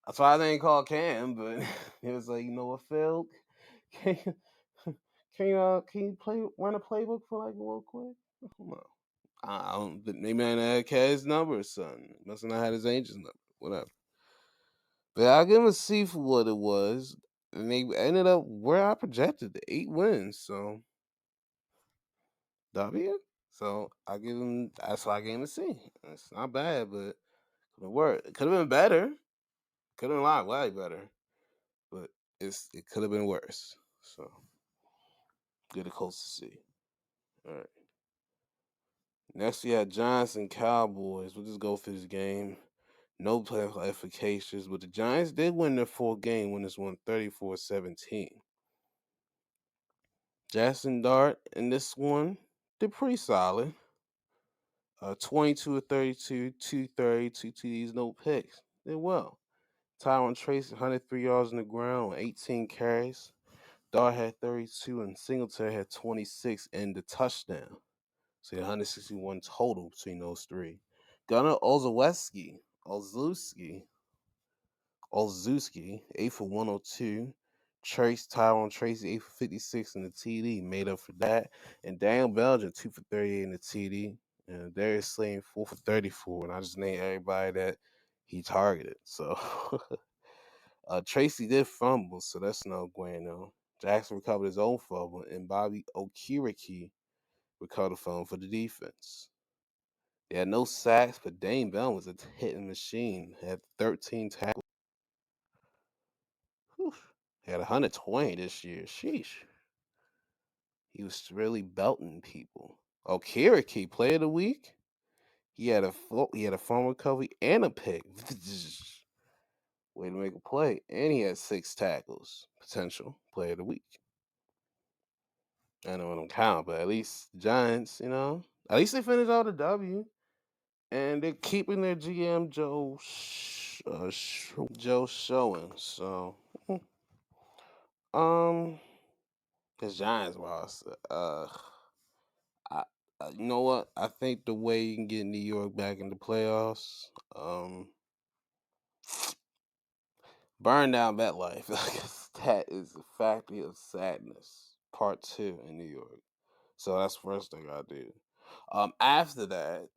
That's why I didn't call Cam, but it was like, you know what, Phil, can you run a playbook for like real quick? No. I don't. Maybe I had his number or something. Must not had his agent's number. Whatever. But I'll give him a C for what it was. And they ended up where I projected, the 8 wins. So W. So I give him. That's why I gave him a C. It's not bad, but it could have been better. Could have been a lot way better. But it could have been worse. So good, a close to C. All right. Next we had Giants and Cowboys. We'll just go for this game. No playoff efficacious, but the Giants did win their fourth game when this won 34-17. Jackson Dart in this one did pretty solid. 22 of 32, 230, 2 TDs, no picks. Did well. Tyron Tracy, 103 yards on the ground, 18 carries. Dart had 32 and Singletary had 26 and the touchdown. So 161 total between those three. Gunnar Olszewski, 8 for 102. Tyron Tracy, 8 for 56 in the TD, made up for that. And Daniel Belgian, 2 for 38 in the TD. And Darius Slayton, 4 for 34. And I just named everybody that he targeted. So Tracy did fumble, so that's no bueno. Jackson recovered his own fumble, and Bobby Okereke recovered the fumble for the defense. They had no sacks, but Dane Bell was a hitting machine. Had 13 tackles. Whew. He had 120 this year. Sheesh. He was really belting people. Okereke, player of the week. He had a fumble recovery and a pick. Way to make a play. And he had 6 tackles. Potential player of the week. I know it don't count, but at least the Giants, at least they finished out the W, and they're keeping their GM Joe Showing. So, um, his Giants lost. I, you know what? I think the way you can get New York back in the playoffs, burn down MetLife. That is a factory of sadness. Part 2 in New York. So that's the first thing I do. After that,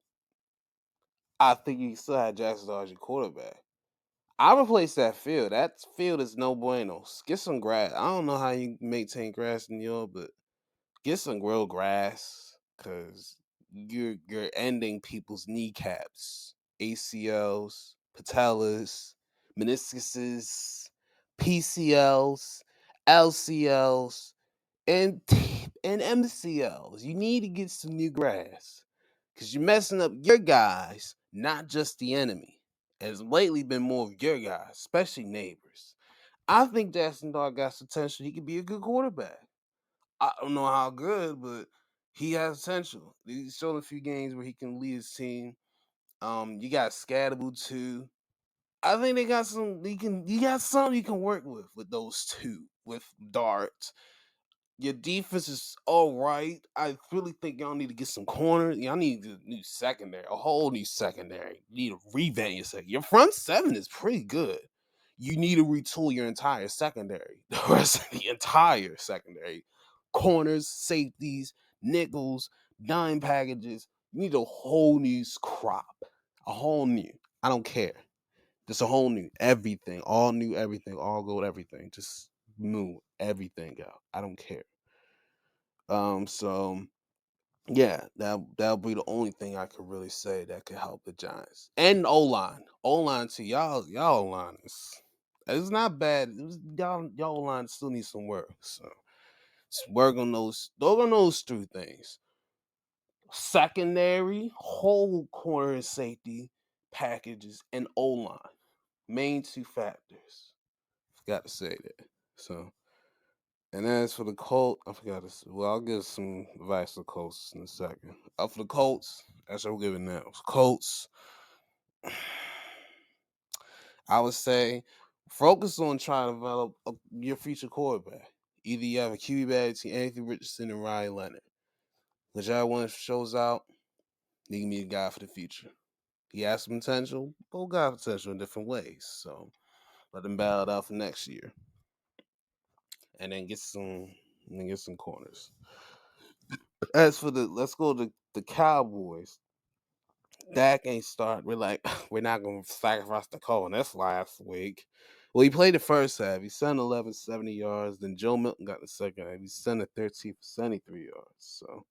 I think you still had Jackson Dodge your quarterback. I replace that field. That field is no bueno. Get some grass. I don't know how you maintain grass in New York, but get some real grass because you're ending people's kneecaps, ACLs, patellas, meniscuses, PCLs, LCLs, and MCLs. You need to get some new grass because you're messing up your guys, not just the enemy. It's lately been more of your guys, especially neighbors. I think Jackson Dart got potential. He could be a good quarterback. I don't know how good, but he has potential. He's shown a few games where he can lead his team. You got Scatterable too. I think they got some. You got something you can work with those two with Dart. Your defense is all right. I really think y'all need to get some corners. Y'all need a new secondary, a whole new secondary. You need to revamp your secondary. Your front seven is pretty good. You need to retool your entire secondary. The rest of the entire secondary. Corners, safeties, nickels, dime packages. You need a whole new crop. A whole new. I don't care. Just a whole new everything. All new everything. All gold everything. Just move everything out. I don't care. So yeah, that'll be the only thing I could really say that could help the Giants. And O line too. Y'all line is it's not bad. Y'all line still needs some work. So just work on those three things. Secondary, whole corner and safety packages, and O line. Main two factors. Forgot to say that. So and as for the Colts, I forgot to. Well, I'll give some advice to the Colts in a second. For the Colts, that's what I'm giving now. Colts, I would say, focus on trying to develop your future quarterback. Either you have a QB bag to Anthony Richardson and Ryan Leonard. Whichever one shows out, he can be a guy for the future. He has some potential, both got potential in different ways. So let him battle it out for next year, and then get some corners. As for let's go to the Cowboys. Dak ain't start. We're like, we're not gonna sacrifice the call. And that's last week. Well, he played the first half. He sent 11 70 yards. Then Joe Milton got the second half. He sent a 13 for 73 yards. So,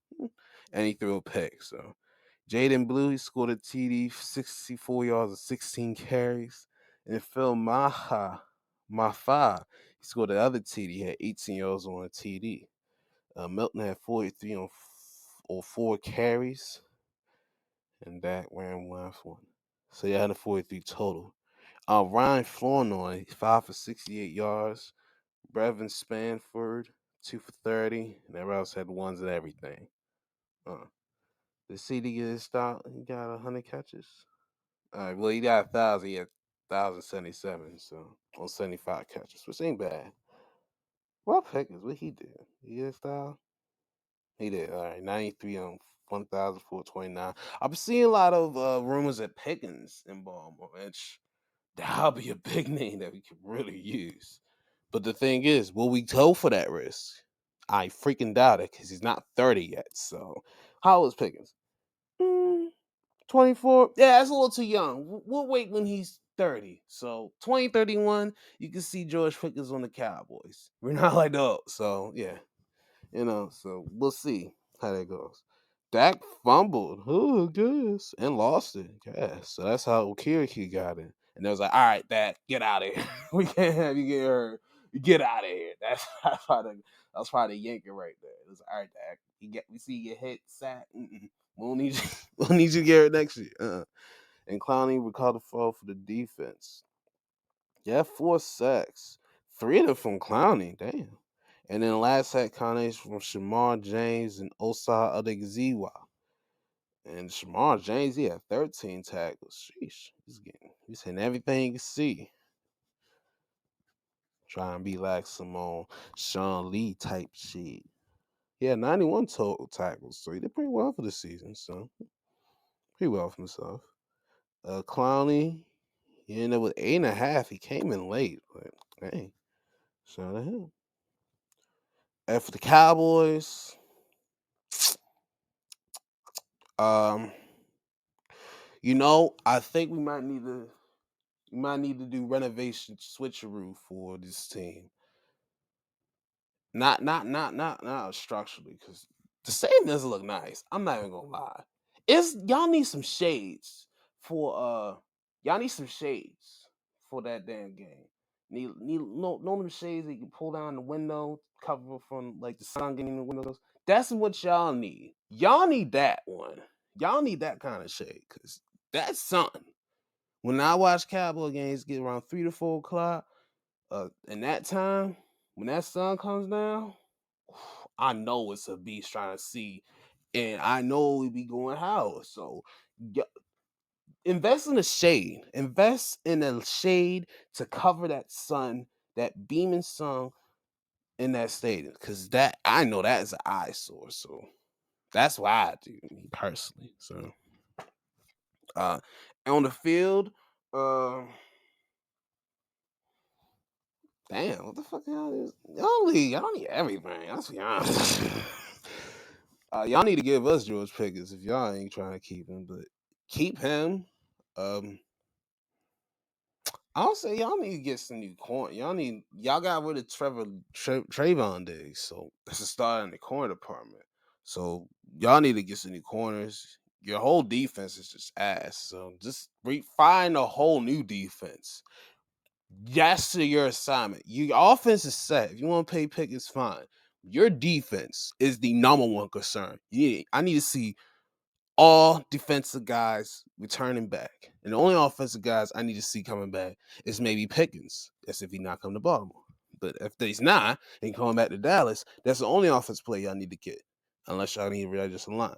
and he threw a pick. So, Jaden Blue, he scored a TD, 64 yards and 16 carries. And Phil Mafa, he scored the other TD. He had 18 yards on a TD. Milton had 43 on 4 carries and Dak ran 1 for 1. So you had a 43 total. Ryan Flournoy, 5 for 68 yards. Brevin Spanford, 2 for 30. And everybody else had ones and everything. The CD get his stop. He got 100 catches. All right, well, he got 1,000. He had 1,077. So on 75 catches, which ain't bad. Well, Pickens, what he did? He get his style? He did. All right, 93 on 1,429. I'm seeing a lot of rumors at Pickens in Baltimore, which that'll be a big name that we could really use. But the thing is, will we go for that risk? I freaking doubt it because he's not 30 yet. So, how old is Pickens? 24. Yeah, that's a little too young. We'll wait when he's 30. So, 2031, you can see George Pickens on the Cowboys. We're not like that. So, yeah. So we'll see how that goes. Dak fumbled, guess, and lost it. Yes. So that's how Okiriki got it. And they was like, all right, Dak, get out of here. We can't have you get hurt. You get out of here. That's probably the yanking right there. It was all right, Dak. We see you get hit, sack. We'll need you. We'll need you to get hurt next year. And Clowney recalled the fall for the defense. Yeah, 4 sacks. 3 of them from Clowney. Damn. And then last sack combination from Shamar James and Osai Odigizwa. And Shamar James, he had 13 tackles. Sheesh. He's hitting everything you can see. Trying to be like some Sean Lee type shit. He had 91 total tackles, so he did pretty well for the season. So pretty well for himself. Clowney, he ended up with 8.5. He came in late, but hey, shout out to him. And for the Cowboys, um, I think we might need to do renovation switcheroo for this team. Not structurally, because the stadium doesn't look nice. I'm not even gonna lie. Y'all need some shades for that damn game. Need no them shades that you can pull down the window, cover from like the sun getting in the windows. That's what y'all need. Y'all need that one. Y'all need that kind of shade, cause that's something. When I watch Cowboy games get around 3 to 4 o'clock, in that time, when that sun comes down, I know it's a beast trying to see, and I know we be going how. So, invest in the shade. Invest in a shade to cover that sun, that beaming sun in that stadium, because that I know that is an eyesore. So that's why I do, me personally. So, uh, on the field, uh. Damn, what the fuck y'all is? Y'all need everything. Let's be honest. Y'all need to give us George Pickens if y'all ain't trying to keep him, but keep him. Um, I'll say y'all need to get some new corner. Y'all got rid of Trayvon Diggs, so that's a start in the corner department. So y'all need to get some new corners. Your whole defense is just ass. So just find a whole new defense. That's your assignment. Your offense is set. If you want to pay Pickens, fine. Your defense is the number one concern. I need to see all defensive guys returning back. And the only offensive guys I need to see coming back is maybe Pickens. That's if he's not coming to Baltimore. But if he's not and coming back to Dallas, that's the only offense play y'all need to get. Unless y'all need to readjust the line.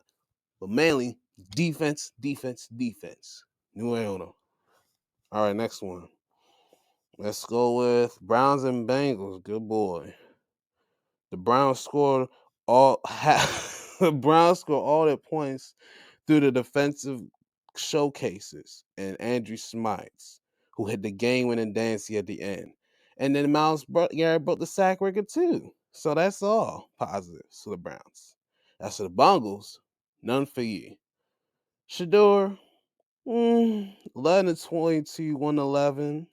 But mainly defense, defense, defense. New Orleans. All right, next one. Let's go with Browns and Bengals. Good boy. The Browns scored all the Browns scored all their points through the defensive showcases and Andrew Smites, who hit the game-winning dance at the end. And then Miles Garrett broke the sack record too. So that's all positive for the Browns. As for the Bengals, none for you. Shador, 11-22, 111.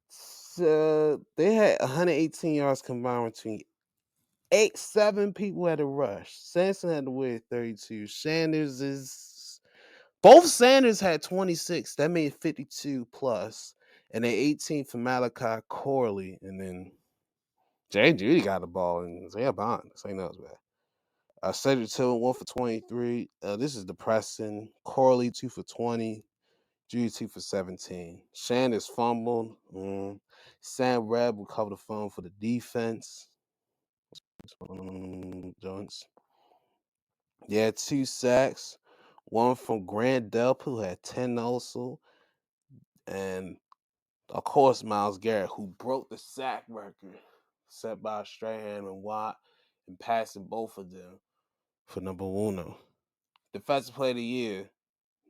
So they had 118 yards combined between 7 people had to rush. Sanson had to weigh 32. Both Sanders had 26. That made 52 plus. And then 18 for Malachi Corley. And then Jay Judy got the ball. And Zaya Bond. Say no, bad. Cedric Tillman 1 for 23. This is depressing. Corley 2 for 20. Judy 2 for 17. Sanders fumbled. Sam Rebb will cover the phone for the defense. Jones. Yeah, 2 sacks. One from Grant Delp, who had 10 also. And, of course, Myles Garrett, who broke the sack record set by Strahan and Watt and passing both of them for number uno. Defensive Player of the Year,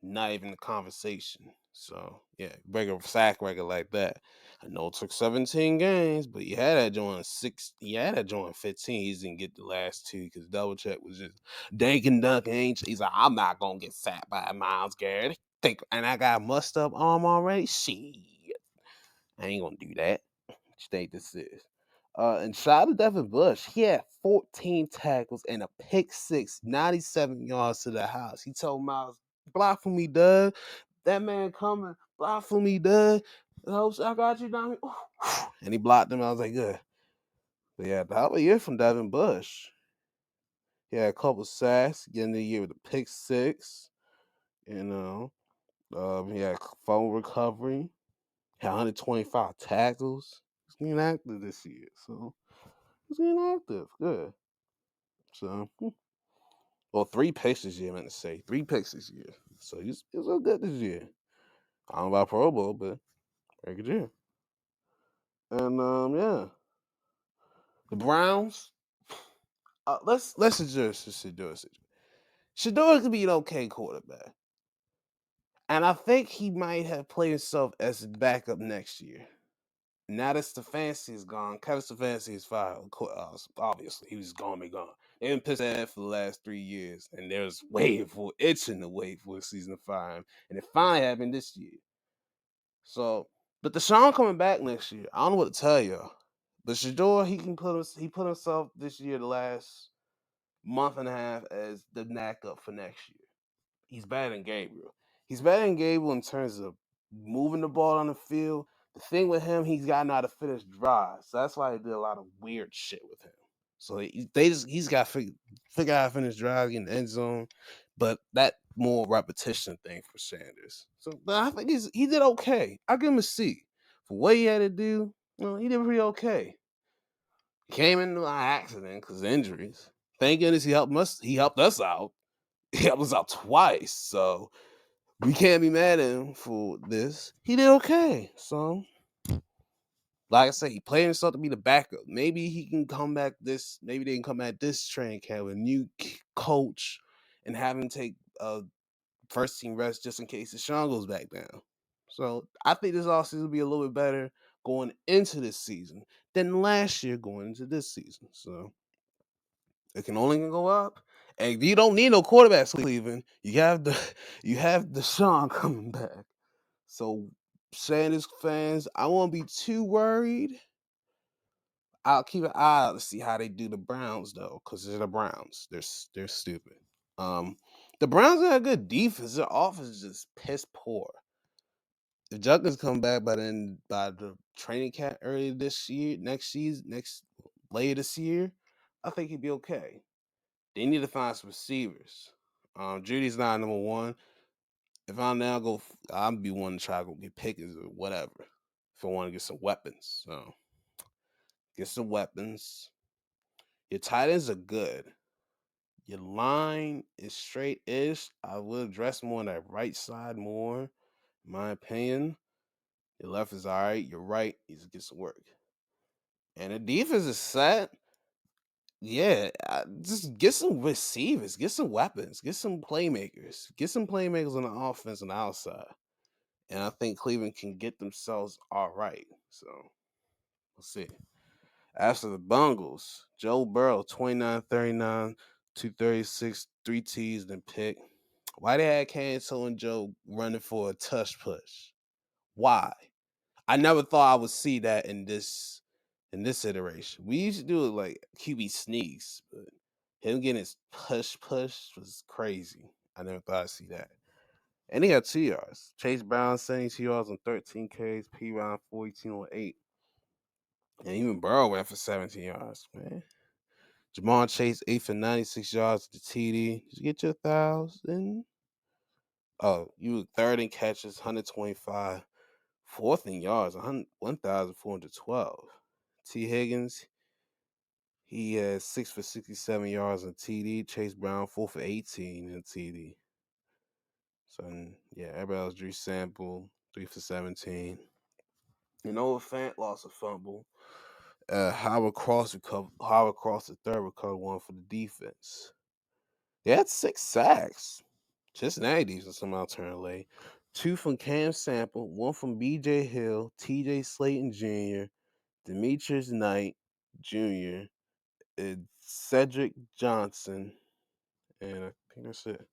not even a conversation. So, yeah, break a sack record like that. I know it took 17 games, but he had that joint 15. He didn't get the last 2 because Belichick was just dank and dunking. He's like, I'm not going to get sacked by Myles Garrett. And I got a must up arm already? Shit. I ain't going to do that. What you think this is? And shout out to Devin Bush. He had 14 tackles and a pick 6, 97 yards to the house. He told Myles, block for me, Doug. That man coming. Block for me, Doug. I got you down here. And he blocked him. I was like, good. But yeah, the hell of a year from Devin Bush. He had a couple sacks, getting the year with a pick 6. You know, he had phone recovery. Had 125 tackles. He's getting active this year. So he's getting active. Good. So well, 3 picks this year, I meant to say. 3 picks this year. So he's so good this year. I don't know about Pro Bowl, but very good year. And yeah. The Browns. Let's address Shador situation. Shador could be an okay quarterback. And I think he might have played himself as a backup next year. Now that Stefanski is gone, Kevin Stefanski is fired. Obviously, he was gone, be gone. They've been pissed at for the last 3 years, and there's itching to wait for a season to fire him. And it finally happened this year. So, but Deshaun coming back next year, I don't know what to tell y'all. But Shador, he put himself this year, the last month and a half, as the backup for next year. He's better than Gabriel. He's better than Gabriel in terms of moving the ball on the field. The thing with him, he's gotten how to finish drives. So that's why they did a lot of weird shit with him. So he's got to figure out how to finish drives in the end zone. But that more repetition thing for Sanders. So, but I think he did okay. I give him a C for what he had to do. He did pretty okay. He came into an accident because of injuries. Thank goodness he helped us. He helped us out. He helped us out twice. So we can't be mad at him for this. He did okay. So, like I said, he played himself to be the backup. Maybe he can come back maybe they can come at this training camp with a new coach and have him take first team rest just in case Deshaun goes back down. So I think this offseason will be a little bit better going into this season than last year going into this season. So it can only go up. And you don't need no quarterbacks, Cleveland. You have Deshaun coming back. So Sanders fans, I won't be too worried. I'll keep an eye out to see how they do the Browns though, because they're the Browns. They're stupid. The Browns got a good defense. Their offense is just piss poor. If Junkins come back by the training camp early this year, later this year, I think he'd be okay. They need to find some receivers. Judy's not number one. If I'm now I'll be one to try to go get Pickens or whatever. If I want to get some weapons, so get some weapons. Your tight ends are good. Your line is straight-ish. I would address more on that right side more, in my opinion. Your left is all right. Your right needs to get some work. And the defense is set. Yeah, just get some receivers, get some weapons, get some playmakers, on the offense on the outside. And I think Cleveland can get themselves all right. So we'll see. After the Bungles, Joe Burrow, 29-39, 236, 3 T's, then pick. Why they had Cancel and Joe running for a touch push? Why? I never thought I would see that in this iteration. We used to do it like QB sneaks, but him getting his push was crazy. I never thought I'd see that. And he had 2 yards. Chase Brown 72 yards on 13 Ks. P. Ryan 14 on 8. And even Burrow went for 17 yards, man. Jamar Chase 8 for 96 yards to TD. Did you get your 1,000? Oh, you were third in catches, 125. Fourth in yards, 1,412. T. Higgins, he had 6 for 67 yards on TD. Chase Brown 4 for 18 in TD. So yeah, everybody else. Drew Sample 3 for 17. Noah Fant lost a fumble. Howard Cross the third recovered one for the defense. They had 6 sacks. Cincinnati defense somehow turned late. 2 from Cam Sample, 1 from B.J. Hill, T.J. Slayton Jr., Demetrius Knight Jr., and Cedric Johnson, and I think that's it.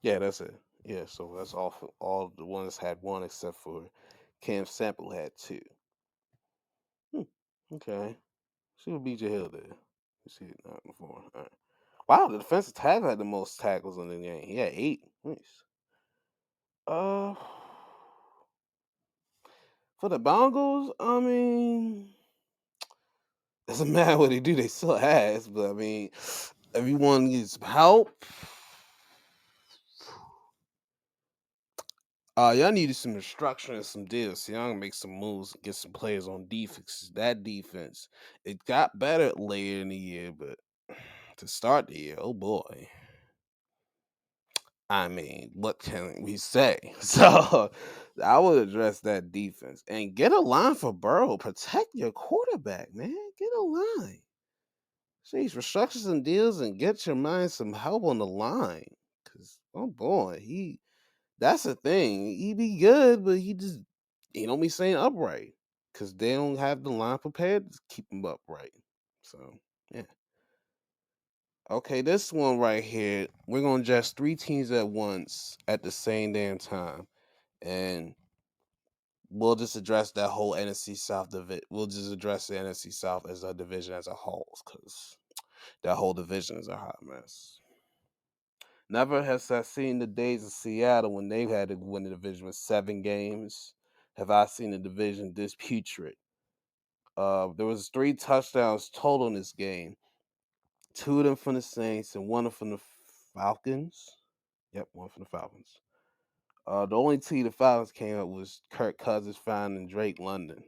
Yeah, that's it. Yeah, so that's all the ones had 1 except for Cam Sample had 2. Okay. See what B.J. Hill did. You see it not before. All right. Wow, the defensive tackle had the most tackles in the game. He had 8. Nice. Uh, for the Bongos, I mean, doesn't matter what they do, they still ass. But I mean, everyone needs some help. Y'all needed some instruction and some deals. So y'all make some moves and get some players on defense. That defense, it got better later in the year, but to start the year, oh boy. I mean, what can we say? So I would address that defense and get a line for Burrow. Protect your quarterback, man. Get a line. Jeez, restructure some deals and get your mind some help on the line. Cause oh boy, that's the thing. He be good, but he don't be saying upright. Cause they don't have the line prepared to keep him upright. So yeah. Okay, this one right here, we're gonna address three teams at once at the same damn time. And we'll just address that whole NFC South division. We'll just address the NFC South as a division as a whole, because that whole division is a hot mess. Never has I seen the days of Seattle when they've had to win the division with 7 games. Have I seen the division this putrid? There was 3 touchdowns total in this game. 2 of them from the Saints and 1 from the Falcons. Yep, 1 from the Falcons. The only team the Falcons came up was Kirk Cousins finding Drake London.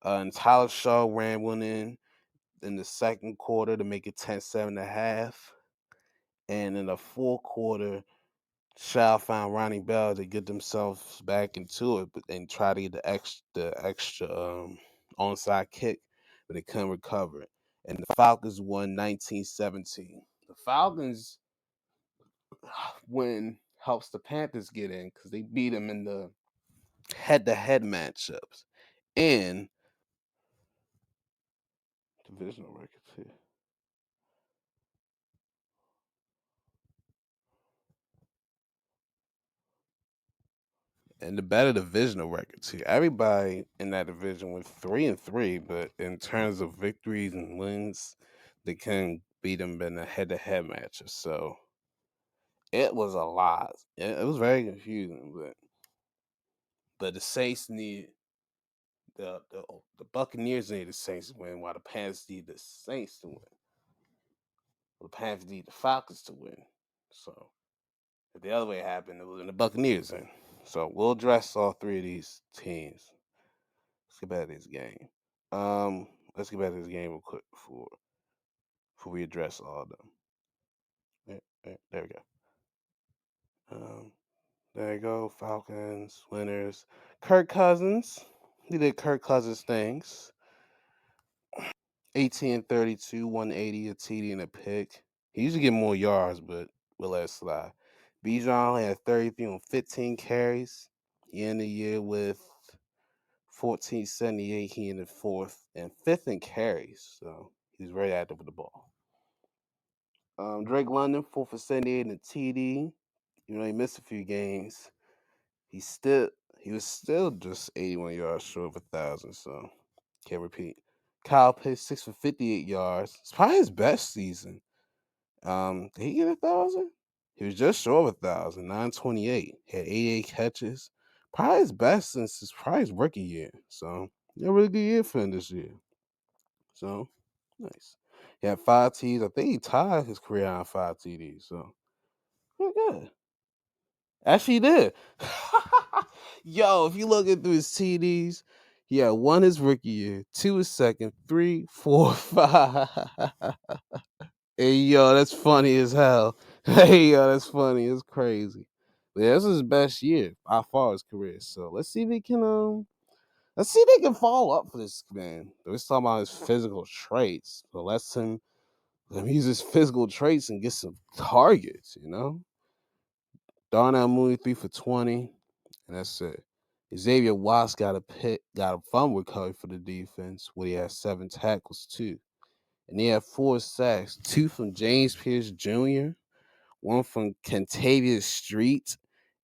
And Tyler Shaw ran one in the second quarter to make it 10-7 at half. And in the fourth quarter, Shaw found Ronnie Bell to get themselves back into it, but and try to get the extra onside kick, but they couldn't recover it. And the Falcons won 19-17. The Falcons win helps the Panthers get in because they beat them in the head-to-head matchups and divisional records here. And the better divisional records here. Everybody in that division went 3-3, but in terms of victories and wins, they couldn't beat them in the head-to-head matches. So it was a lot. It was very confusing, but the Saints need the Buccaneers need the Saints to win, while the Panthers need the Saints to win. The Panthers need the Falcons to win. So if the other way happened, it was in the Buccaneers in. So we'll address all three of these teams. Let's get back to this game. Let's get back to this game real quick before we address all of them. There we go. There you go. Falcons winners. Kirk Cousins. He did Kirk Cousins things. 18-32, 180, a TD and a pick. He usually get more yards, but we'll let it slide. Bijan only had 33 on 15 carries. He ended the year with 1478. He ended fourth and fifth in carries. So he's very active with the ball. Drake London, 4 for 78 in the TD. Even though he missed a few games, he was still just 81 yards short of 1,000. So can't repeat. Kyle Pitts, 6 for 58 yards. It's probably his best season. Did he get 1,000? He was just short of 1,000, 928. He had 88 catches. Probably his best since his rookie year. So, a really good year for him this year. So, nice. He had 5 TDs. I think he tied his career on 5 TDs. So, pretty good. Actually, he did. Yo, if you look through his TDs, he had 1 his rookie year, 2 his second, 3, 4, 5. Hey, yo, that's funny as hell. Hey, yo, that's funny. It's crazy. But yeah, this is his best year by far his career. So let's see if he can. Let's see if they can follow up for this man. We're talking about his physical traits. So let him use his physical traits and get some targets. Darnell Mooney 3 for 20, and that's it. Xavier Watts got a fumble recovery for the defense, where he had 7 tackles too. And he had 4 sacks, 2 from James Pierce Jr., 1 from Kentavious Street,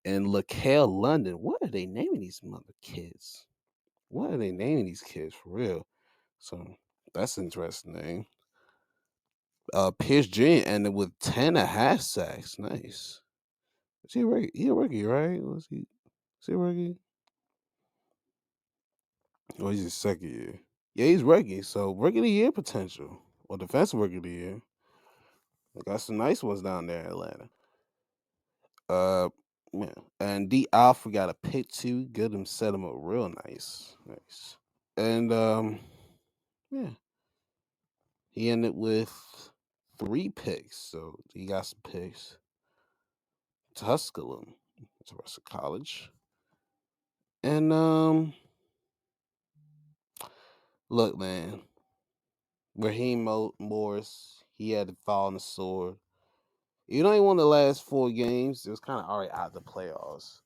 and LaCale London. What are they naming these mother kids? What are they naming these kids for real? So that's an interesting name. Pierce Jr. ended with 10.5 sacks. Nice. Is he a rookie? He a rookie, right? Is he a rookie? Oh, he's his second year. Yeah, he's rookie. So rookie of the year potential. Or defensive rookie of the year. They got some nice ones down there in Atlanta. Yeah. And D Alfred got a pick too. Good him, set him up real nice. Nice. And yeah, he ended with 3 picks. So he got some picks. Tusculum to rest of college. And look, man, Morris, he had to fall on the sword. You know, he won the last 4 games. It was kind of already out of the playoffs.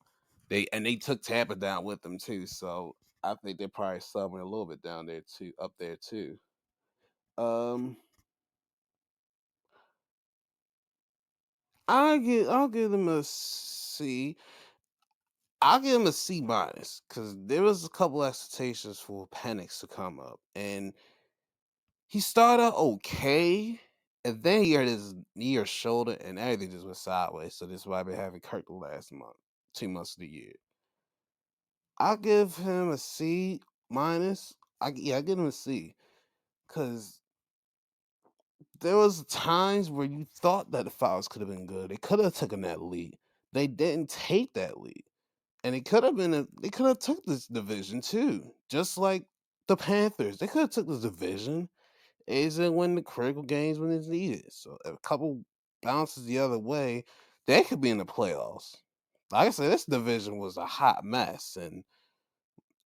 They took Tampa down with them too. So I think they're probably subbing a little bit down there too, up there too. Um, I'll give them a C. I'll give him a C minus because there was a couple expectations for Penix to come up, and he started out okay, and then he hurt his knee or shoulder, and everything just went sideways. So this is why I've been having Kirk the last 2 months of the year. I'll give him a C minus. I give him a C because there was times where you thought that the Falcons could have been good. They could have taken that lead. They didn't take that lead. And it could have been they could have took this division too. Just like the Panthers. They could have took this division. They just didn't win the critical games when it's needed. So a couple bounces the other way, they could be in the playoffs. Like I said, this division was a hot mess. And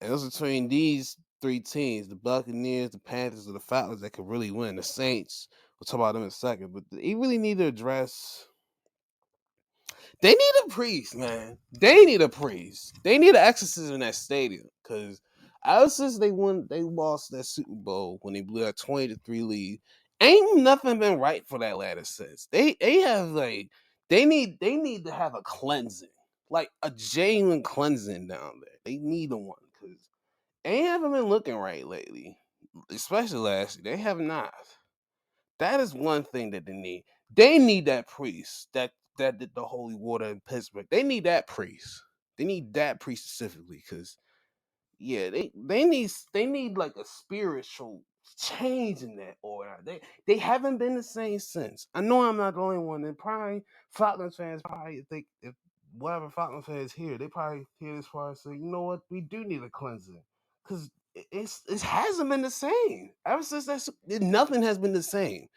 it was between these 3 teams, the Buccaneers, the Panthers, and the Falcons that could really win. The Saints, we'll talk about them in a second. But they really need to address they need a priest, man. They need a priest. They need an exorcism in that stadium. Cause ever since they lost that Super Bowl when they blew that 20-3 lead. Ain't nothing been right for that ladder since. They have like they need to have a cleansing. Like a genuine cleansing down there. They need a one because they haven't been looking right lately. Especially last year. They have not. That is one thing that they need. They need that priest that did the holy water in Pittsburgh. They need that priest. They need that priest specifically because yeah, they need like a spiritual change in that order. They haven't been the same since. I know I'm not the only one, and probably Falcons fans probably think if whatever Falcons fans hear, they probably hear this far and say, you know what, we do need a cleansing because it hasn't been the same ever since nothing has been the same.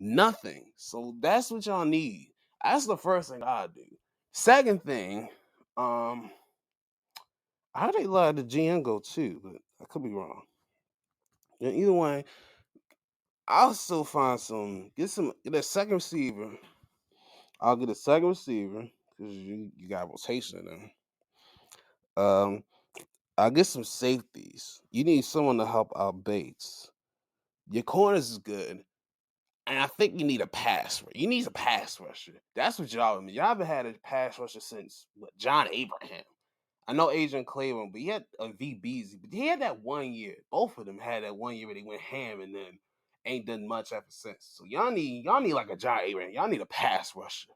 Nothing. So that's what y'all need. That's the first thing I do. Second thing, I think let the GM go too, but I could be wrong. Yeah, either way, I'll still find get a second receiver. I'll get a second receiver because you got rotation in them. Um, I'll get some safeties. You need someone to help out Bates. Your corners is good. And I think you need a pass rusher. You need a pass rusher. That's what y'all mean. Y'all haven't had a pass rusher since John Abraham. I know Adrian Cleveland, but he had a VBZ. But he had that 1 year. Both of them had that 1 year where they went ham and then ain't done much ever since. So y'all need like a John Abraham. Y'all need a pass rusher.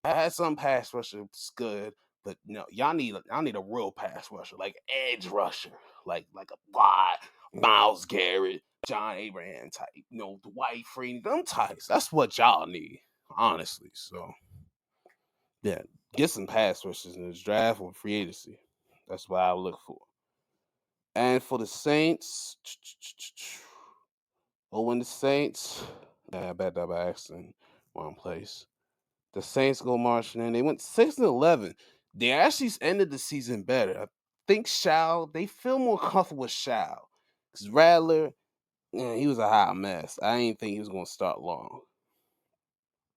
I had some pass rushers good, but no, y'all need a real pass rusher, like edge rusher, like a wide Miles Garrett, John Abraham type, Dwight Freeney, them types. That's what y'all need, honestly. So yeah, get some pass rushers in this draft or free agency. That's what I look for. And for the Saints, when the Saints, I bet that by accident, wrong place. The Saints go marching in. They went 6-11. They actually ended the season better. I think they feel more comfortable with Shao. Because Rattler, he was a hot mess. I didn't think he was going to start long.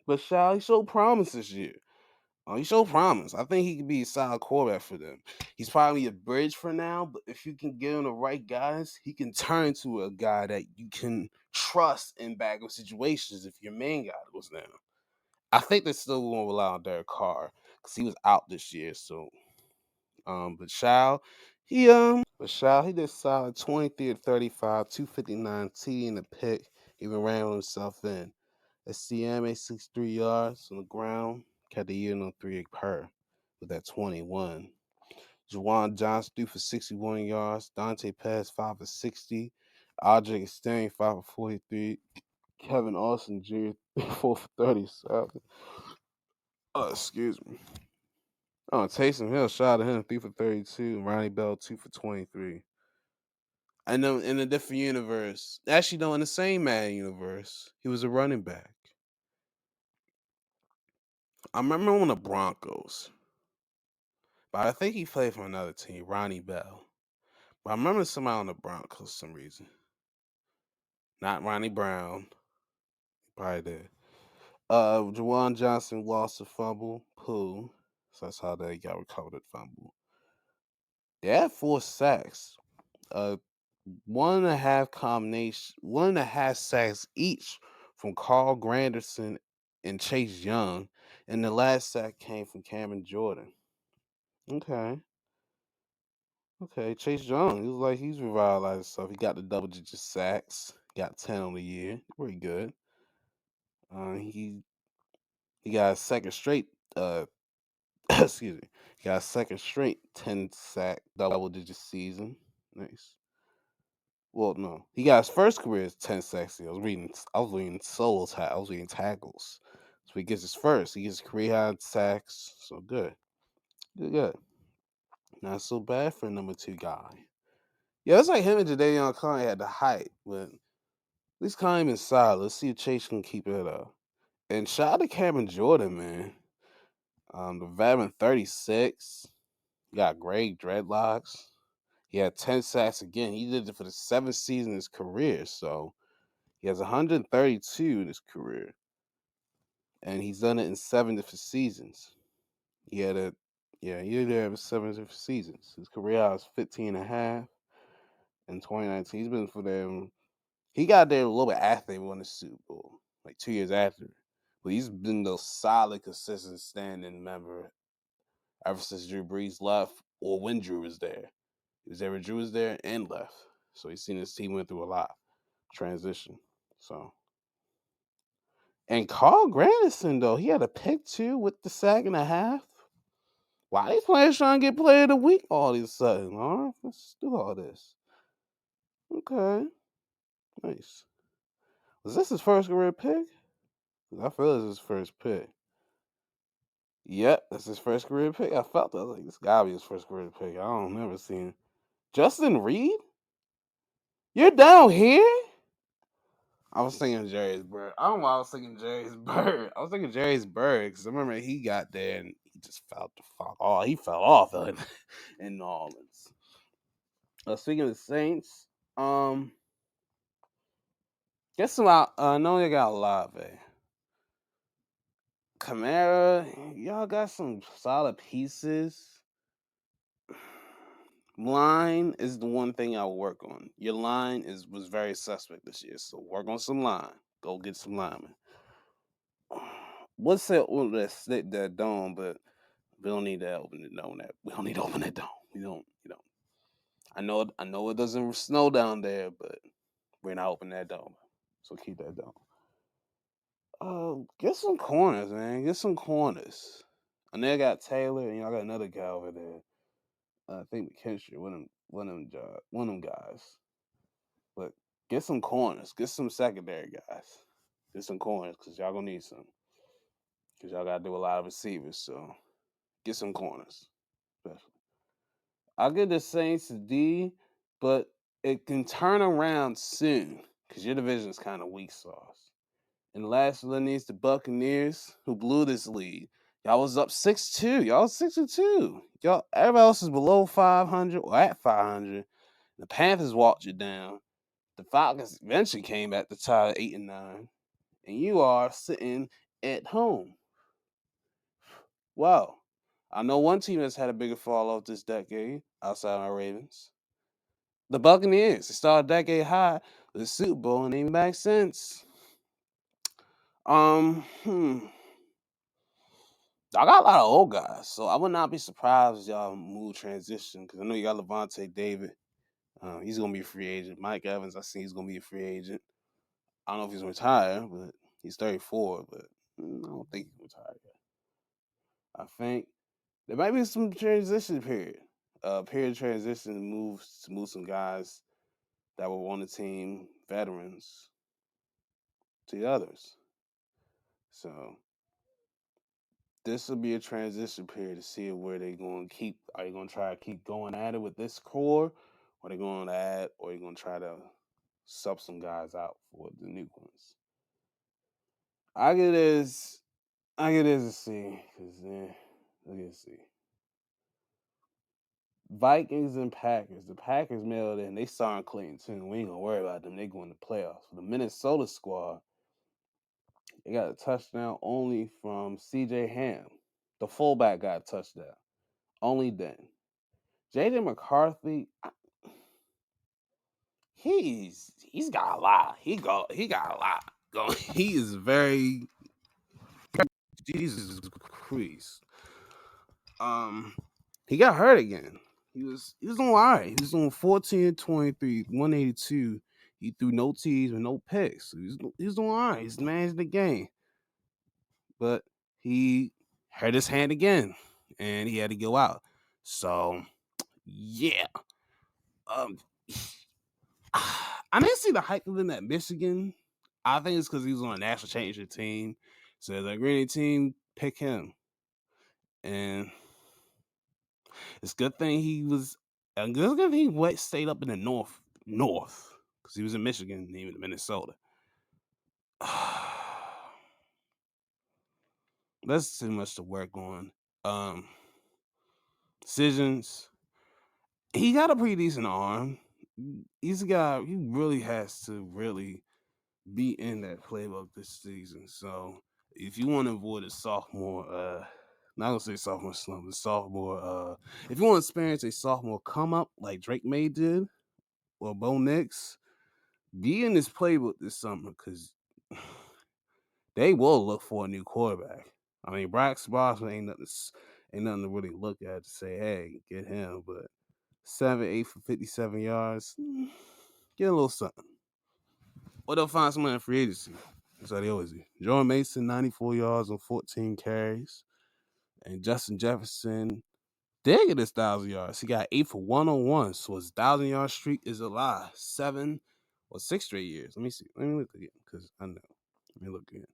But Shao, he showed promise this year. He showed promise. I think he could be a solid quarterback for them. He's probably a bridge for now, but if you can get him the right guys, he can turn to a guy that you can trust in backup situations if your main guy goes down. I think they're still going to rely on Derek Carr because he was out this year. So, but Shao, he did solid 23 of 35, 259 TD in the pick. He even ran himself in. SCM 63 yards on the ground, kept the year on 3 per with that 21. Jawan Johnson threw for 61 yards. Dante Pettis 5 for 60. Audrey Stang 5 for 43. Kevin Austin Jr. 4 for 37. Excuse me. Oh, Taysom Hill shot at him 3 for 32. Ronnie Bell 2 for 23. And then in a different universe, actually, no, in the same Madden universe, he was a running back. I remember on the Broncos, but I think he played for another team, Ronnie Bell. But I remember somebody on the Broncos for some reason. Not Ronnie Brown. Probably did. Jawan Johnson lost a fumble. Pooh. So that's how they got recovered at fumble. They had 4 sacks. Uh, 1.5 sacks each from Carl Granderson and Chase Young, and the last sack came from Cameron Jordan. Okay, okay, Chase Young, he's revitalized himself. He got the double-digit sacks, got 10 on the year, pretty good. He got a second straight. Excuse me, he got a second straight 10-sack double-digit season. Nice. Well, no, he got his first career 10 sacks. I was reading I was reading tackles. So he gets his first. He gets career high sacks. So good, good. Not so bad for a number 2 guy. Yeah, it's like him and Jadeveon Clowney had the height, but at least Clowney is solid. Let's see if Chase can keep it up. And shout out to Cameron Jordan, man. The veteran 36. He got great dreadlocks. He had 10 sacks again. He did it for the 7th season of his career. So he has 132 in his career. And he's done it in 7 different seasons. He had a he did it in 7 different seasons. His career was 15 and a half in 2019. He's been for them. He got there a little bit after they won the Super Bowl, like 2 years after. But he's been the solid, consistent standing member ever since Drew Brees left or when Drew was there. He was there when Drew was there and left. So he's seen his team went through a lot transition. So and Carl Granderson though, he had a pick too with the sack and a half. Why these players trying to get player of the week all of a sudden? All right, let's do all this. Okay, nice. Was this his first career pick? I feel it's his first pick. Yep, that's his first career pick. I felt that. I was like, this gotta be his first career pick. I don't never seen Justin Reed. You're down here. I was thinking Jerry's Bird. I don't know why I was thinking Jerry's Bird. I was thinking Jerry's Bird because I remember he got there and he just fell the fuck off. He fell off in New Orleans. Speaking of the Saints, guess some out. I know they got Olave. Kamara, y'all got some solid pieces. Line is the one thing I'll work on. Your line was very suspect this year, so work on some line. Go get some linemen. What's that? Well, that dome, but we don't need to open the dome. We don't need to open that dome. We don't. You know. I know it doesn't snow down there, but we're not opening that dome. So keep that dome. Get some corners, man. Get some corners. And they got Taylor, and y'all got another guy over there. I think McKinstry, one of them guys. But get some corners. Get some secondary guys. Get some corners because y'all gonna need some. Because y'all gotta do a lot of receivers. So get some corners. Especially. I'll give the Saints a D, but it can turn around soon because your division is kind of weak sauce. And last but not least, the Buccaneers, who blew this lead. Y'all was up 6-2. Y'all was 6-2. Y'all, everybody else is below 500 or at 500. The Panthers walked you down. The Falcons eventually came back to tie 8-9. And you are sitting at home. Wow. I know one team that's had a bigger fall off this decade outside my Ravens. The Buccaneers. They started a decade high with the Super Bowl and ain't back since. I got a lot of old guys, so I would not be surprised if y'all move transition because I know you got Levante David. He's gonna be a free agent. Mike Evans, I see he's gonna be a free agent. I don't know if he's retired, but he's 34. But I don't think he's retired yet. I think there might be some transition period. Period of transition to move some guys that were on the team, veterans, to the others. So this will be a transition period to see where they going to keep. Are you going to try to keep going at it with this core, or they going to add, or you going to try to sub some guys out for the new ones? I get this. I get this a C because let's see. Vikings and Packers. The Packers mailed in. They signed Clayton too. We ain't gonna worry about them. They going to playoffs. For the Minnesota squad, they got a touchdown only from C.J. Ham. The fullback got a touchdown. Only then. J.J. McCarthy, he's got a lot. He got a lot going. He is very Jesus Christ. He got hurt again. He was doing all right. He was doing 14-23, 182. He threw no T's with no picks. So he's doing all right. He's managed the game. But he hurt his hand again. And he had to go out. So yeah. I didn't see the hype of him at Michigan. I think it's because he was on a national championship team. So as a green team, pick him. And it's a good thing he was a good thing he stayed up in the north because he was in Michigan and even in Minnesota. That's too much to work on. Decisions. He got a pretty decent arm. He's a guy. He really has to really be in that playbook this season. So if you want to avoid a sophomore, not gonna say sophomore slump, but sophomore. If you want to experience a sophomore come up like Drake May did or Bo Nix, be in this playbook this summer because they will look for a new quarterback. I mean, Brock Boswell ain't nothing to really look at to say, hey, get him. But 7-8 for 57 yards, get a little something. Or they'll find someone in free agency. That's how they always do. Jordan Mason, 94 yards on 14 carries. And Justin Jefferson did get his 1,000 yards. He got 8 for 101. So his 1,000-yard streak is alive. 7 or 6 straight years. Let me see. Let me look again because I know. Let me look again.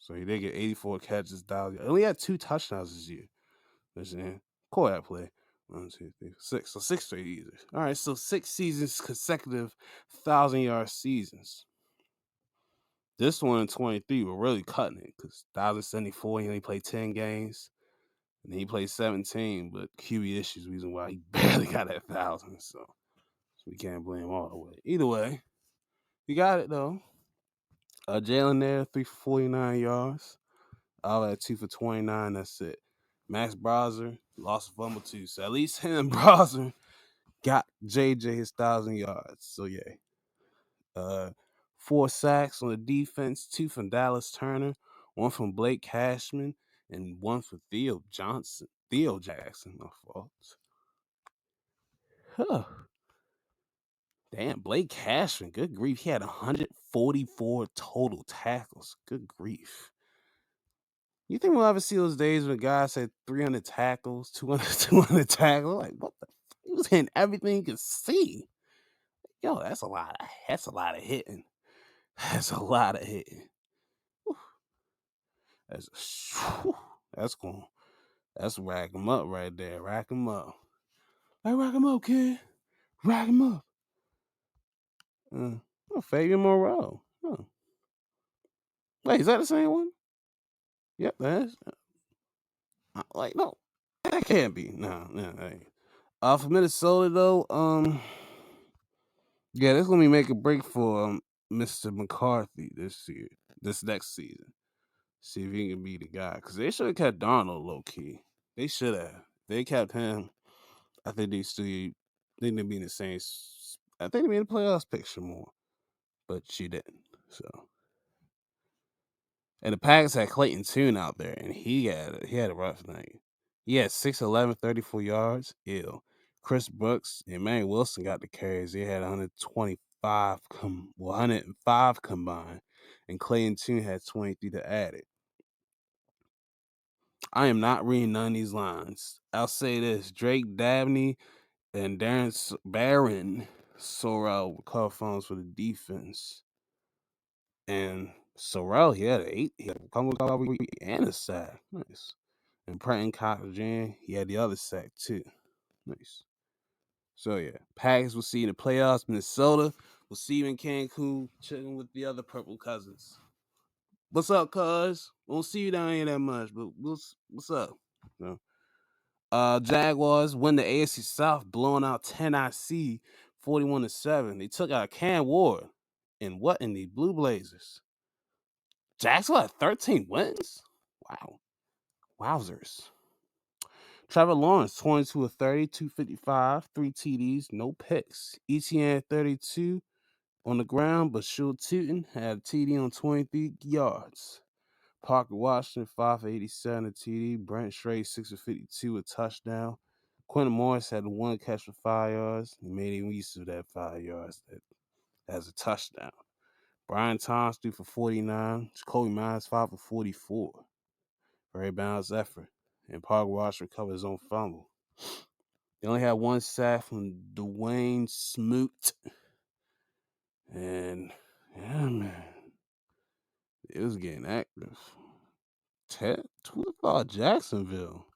So he did get 84 catches, 1,000. He only had 2 touchdowns this year. Listen, call that play. 1, 2, 3, 6. So 6 straight years. All right, so 6 seasons consecutive 1,000-yard seasons. This one in 23, we're really cutting it because 1,074, he only played 10 games. And he played 17, but QB issues, reason why he barely got that 1,000. So we can't blame him all the way. Either way, he got it though. Jalen there, 3 for 49 yards. All at 2 for 29. That's it. Max Browser lost a fumble too. So at least him and Browser got JJ his 1,000 yards. So yeah. 4 sacks on the defense, 2 from Dallas Turner, 1 from Blake Cashman, and 1 for Theo Jackson, my fault. Huh. Damn, Blake Cashman, good grief. He had 144 total tackles. Good grief. You think we'll ever see those days when a guy said 300 tackles, 200 tackles? Like, what the? He was hitting everything you could see. Yo, that's a lot of hitting. That's a lot of hitting. That's rack him up right there. Rack him up. Hey, rack him up, kid. Rack him up. Fabian Moreau. Huh. Wait, is that the same one? Yep, that's like no, that can't be. No. Hey. For Minnesota though, yeah, that's gonna be make a break for Mr. McCarthy this next season. See if he can be the guy because they should have kept Darnold low key. They should have. They kept him. I think they still. They didn't be in the same. I think they be in the playoffs picture more, but she didn't. So. And the Packers had Clayton Tune out there, and he had a rough night. He had 6'11", 34 yards. Ew. Chris Brooks and Emmanuel Wilson got the carries. They had 105 combined, and Clayton Tune had 23 to add it. I am not reading none of these lines. I'll say this: Drake Dabney and Baron Sorrell were called phones for the defense. And Sorrell, he had 8. He had a fumble recovery and a sack. Nice. And Preston Cockledge, he had the other sack too. Nice. So yeah, Packers will see you in the playoffs. Minnesota will see you in Cancun, chilling with the other Purple Cousins. What's up, cuz? Won't see you down here that much, but what's up? No. Jaguars win the AFC South, blowing out Tennessee 41-7. They took out Cam Ward and what in the Blue Blazers? Jacksonville had 13 wins? Wow. Wowzers. Trevor Lawrence, 22 of 30, 255, 3 TDs, no picks. ETN 32 on the ground, but Shul Tootin had a TD on 23 yards. Parker Washington, 5 for 87, a TD. Brent Stray, 6 for 52, a touchdown. Quentin Morris had 1 catch for 5 yards. He made use of that 5 yards as a touchdown. Brian Thomas, 3 for 49. Jacoby Myers, 5 for 44. Very balanced effort. And Parker Washington recovered his own fumble. They only had 1 sack from Dwayne Smoot. And, yeah, man. It was getting active. Who thought Jacksonville?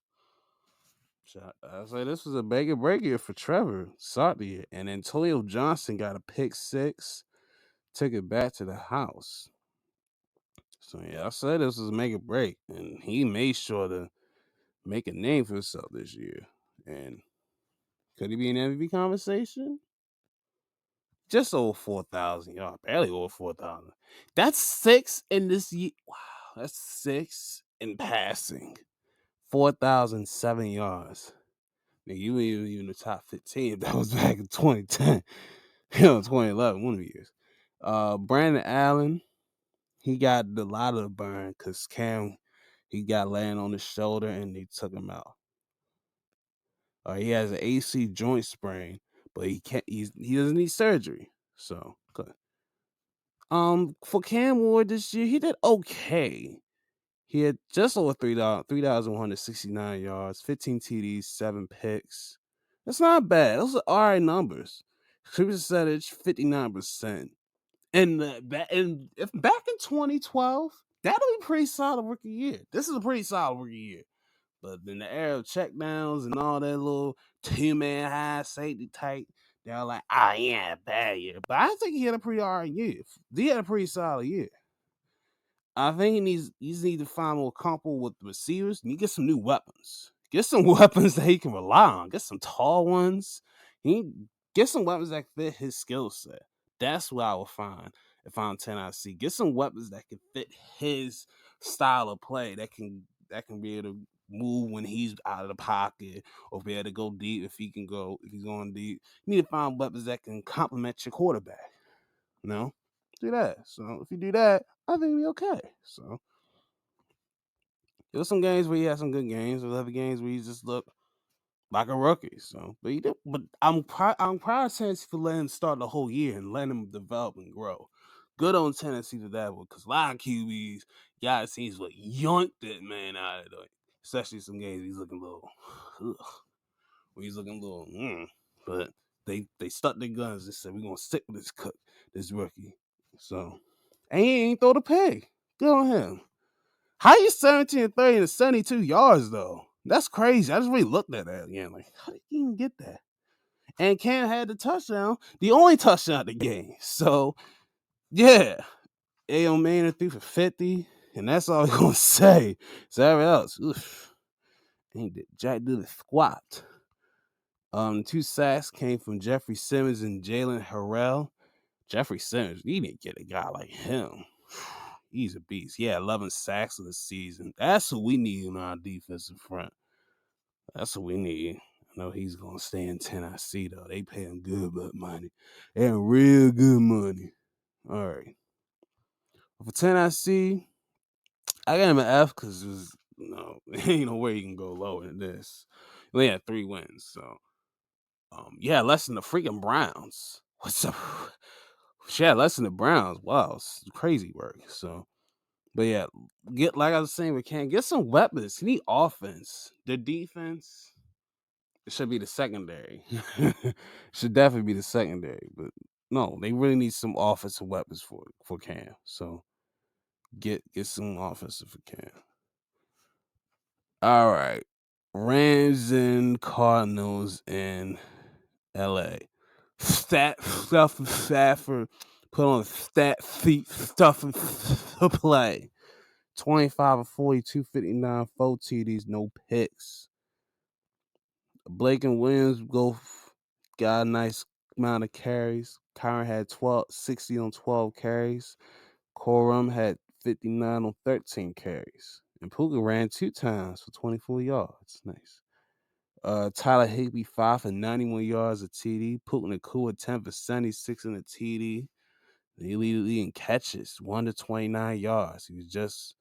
I say this was a make or break year for Trevor Sarty, and Antonio Johnson got a pick 6, took it back to the house. So yeah, I said this was a make or break, and he made sure to make a name for himself this year. And could he be in MVP conversation? Just over 4,000 yards, barely over 4,000. That's 6 in this year. Wow, that's 6 in passing. 4,007 yards. Nigga, you ain't even the top 15. That was back in 2010. 2011, one of the years. Brandon Allen, he got a lot of the burn because Cam, he got laying on his shoulder and they took him out. He has an AC joint sprain, but he doesn't need surgery. So good. For Cam Ward this year, he did okay. He had just over 3,169 yards, 15 TDs, 7 picks. That's not bad. Those are all right numbers. True percentage, 59%. And if back in 2012, that'll be pretty solid rookie year. This is a pretty solid rookie year. But in the era of checkdowns and all that little 2-man high safety type, they're like, he had a bad year. But I think he had a pretty all right year. He had a pretty solid year. I think he needs to find more comfortable with the receivers. He get some new weapons. Get some weapons that he can rely on. Get some tall ones. Get some weapons that fit his skill set. That's what I would find if I'm Tennessee. Get some weapons that can fit his style of play. That can be able to move when he's out of the pocket or be able to go deep if he's going deep. You need to find weapons that can complement your quarterback. No, do that. So if you do that, I think it'll be okay. So there was some games where he had some good games. There was other games where he just looked like a rookie. So, but he did. But I'm proud of Tennessee for letting him start the whole year and letting him develop and grow. Good on Tennessee to that one because a lot of QBs, guys, seems like yoinked that man out of there. Especially some games he's looking a little. He's looking a little. But they stuck their guns and said we're gonna stick with this rookie. So, and he ain't throw the pig. Good on him. How you 17-30 and 72 yards though? That's crazy. I just really looked at that again. Like, how did he even get that? And Cam had the touchdown, the only touchdown of the game. So, yeah. Ayo Manor threw for 50, and that's all I'm gonna say. So everything else, ain't did Jack do the squat. 2 sacks came from Jeffrey Simmons and Jalen Harrell. Jeffrey Simmons, you didn't get a guy like him. He's a beast. Yeah, 11 sacks of the season. That's what we need in our defensive front. That's what we need. I know he's going to stay in Tennessee, though. They pay him good money. They have real good money. All right. For Tennessee, I got him an F because it was, ain't no way you can go lower than this. We only had 3 wins, so. Yeah, less than the freaking Browns. What's up? Yeah, less than the Browns. Wow, it's crazy work. So, but yeah, like I was saying, we can't get some weapons. You need offense. The defense, it should be the secondary. Should definitely be the secondary. But no, they really need some offensive weapons for Cam. So Get some offense if we can. All right. Rams and Cardinals in LA. Stafford put on stat feet stuff to play. 25 of 40, 259, 4 TDs, no picks. Blake and Williams both got a nice amount of carries. Kyron had 60 on 12 carries. Corum had 59 on 13 carries. And Puka ran 2 times for 24 yards. Nice. Tyler Higbee 5 for 91 yards, a TD. Puka Nacua 10 for 76 in a TD. He leading catches, 1 to 29 yards. He was just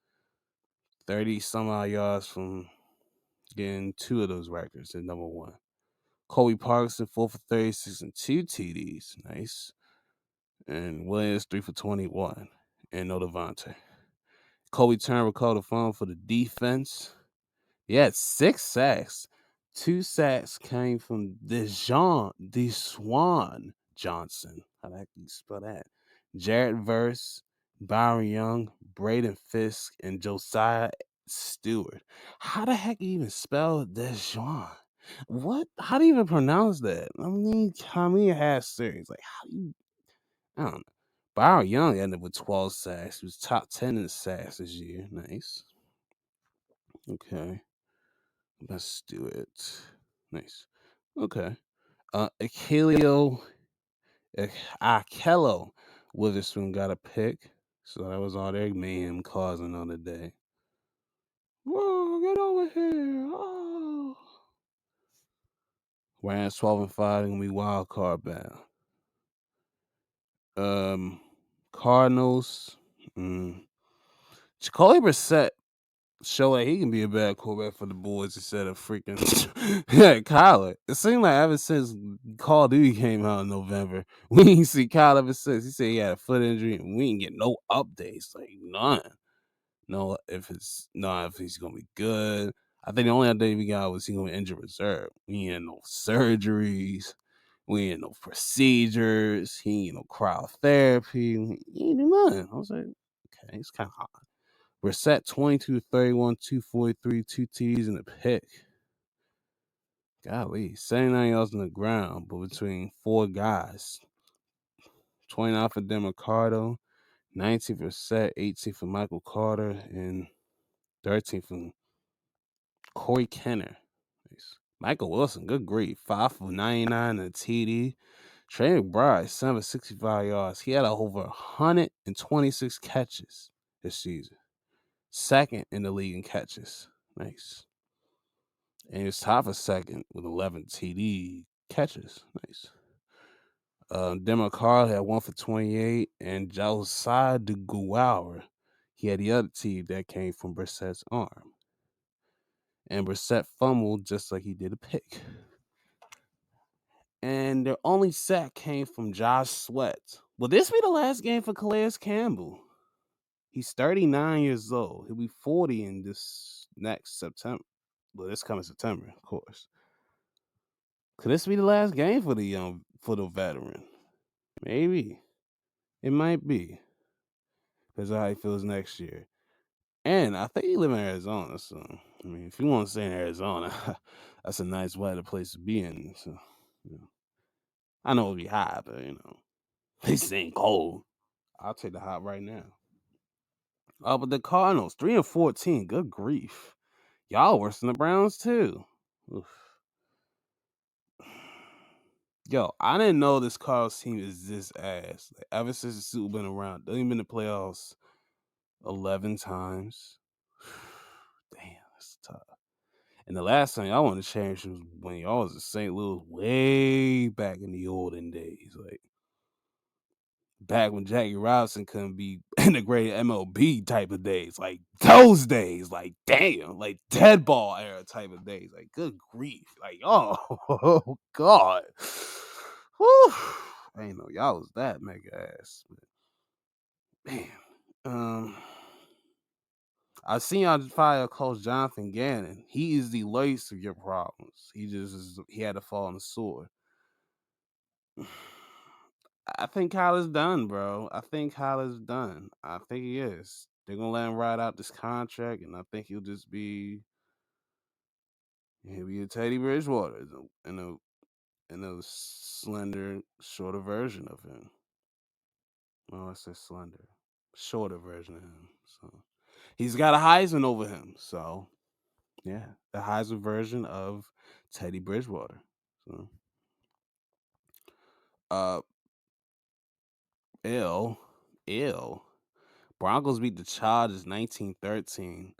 30 some odd yards from getting 2 of those records at number 1. Colby Parkinson 4 for 36 and 2 TDs. Nice. And Williams 3 for 21. And no Devontae. Kobe Turner recalled the phone for the defense. He had 6 sacks. 2 sacks came from Deshaun Johnson. How the heck do you spell that? Jared Verse, Byron Young, Braden Fisk, and Josiah Stewart. How the heck do you even spell Deshaun? What? How do you even pronounce that? I mean, has series. Like, how do you? I don't know. Byron Young ended up with 12 sacks. He was top 10 in sacks this year. Nice. Okay. Let's do it. Nice. Okay. Akello Witherspoon got a pick. So that was all their mayhem causing on the day. Whoa, get over here. Oh. Rams 12 and 5 and we wild card bound. Cardinals. Jacoby Brissett show that he can be a bad quarterback for the boys instead of freaking Kyler. It seemed like ever since Call of Duty came out in November, we didn't see Kyler ever since. He said he had a foot injury and we didn't get no updates, like none. No, if he's gonna be good. I think the only update we got was he gonna be injured reserve. We ain't no surgeries. We ain't no procedures. He ain't no cryotherapy. He ain't do nothing. I was like, okay, it's kind of hot. Brissett 22 31, 243, 2 TDs in the pick. Golly, 79 yards on the ground, but between 4 guys. 29 for Demicardo, 19 for Brissett, 18 for Michael Carter, and 13 for Corey Kenner. Michael Wilson, good grief. 5 for 99 and a TD. Trey McBride, 7 for 65 yards. He had over 126 catches this season. Second in the league in catches. Nice. And he was tied for second with 11 TD catches. Nice. Carl had 1 for 28, and Josiah DeGuauer, he had the other TD that came from Brissett's arm. And Brissett fumbled just like he did a pick. And their only sack came from Josh Sweat. Will this be the last game for Calais Campbell? He's 39 years old. He'll be 40 in this next September. Well, this coming September, of course. Could this be the last game for the veteran? Maybe. It might be. Because of how he feels next year. And I think he live in Arizona, so I mean, if you want to stay in Arizona, that's a nice weather place to be in. So, I know it'll be hot, but this ain't cold. I'll take the hot right now. But the Cardinals, 3 and 14. Good grief. Y'all worse than the Browns too. Oof. Yo, I didn't know this Cardinals team is this ass. Like, ever since the Super been around, they've been in the playoffs 11 times. Damn, that's tough. And the last time y'all won the championship was when y'all was in St. Louis way back in the olden days. Like, back when Jackie Robinson couldn't be in the great MLB type of days. Like, those days. Like, damn. Like, dead ball era type of days. Like, good grief. Like, oh God. Whew. I ain't know y'all was that mega ass. But, man. I've seen y'all fire Coach Jonathan Gannon. He is the least of your problems. He had to fall on the sword. I think Kyler's done, bro. I think Kyler's done. I think he is. They're gonna let him ride out this contract, and I think he'll be a Teddy Bridgewater in a slender, shorter version of him. Oh, I said slender, shorter version of him. So he's got a Heisman over him. So yeah, the Heisman version of Teddy Bridgewater. So uh, ill, ill. Broncos beat the Chargers 19-13.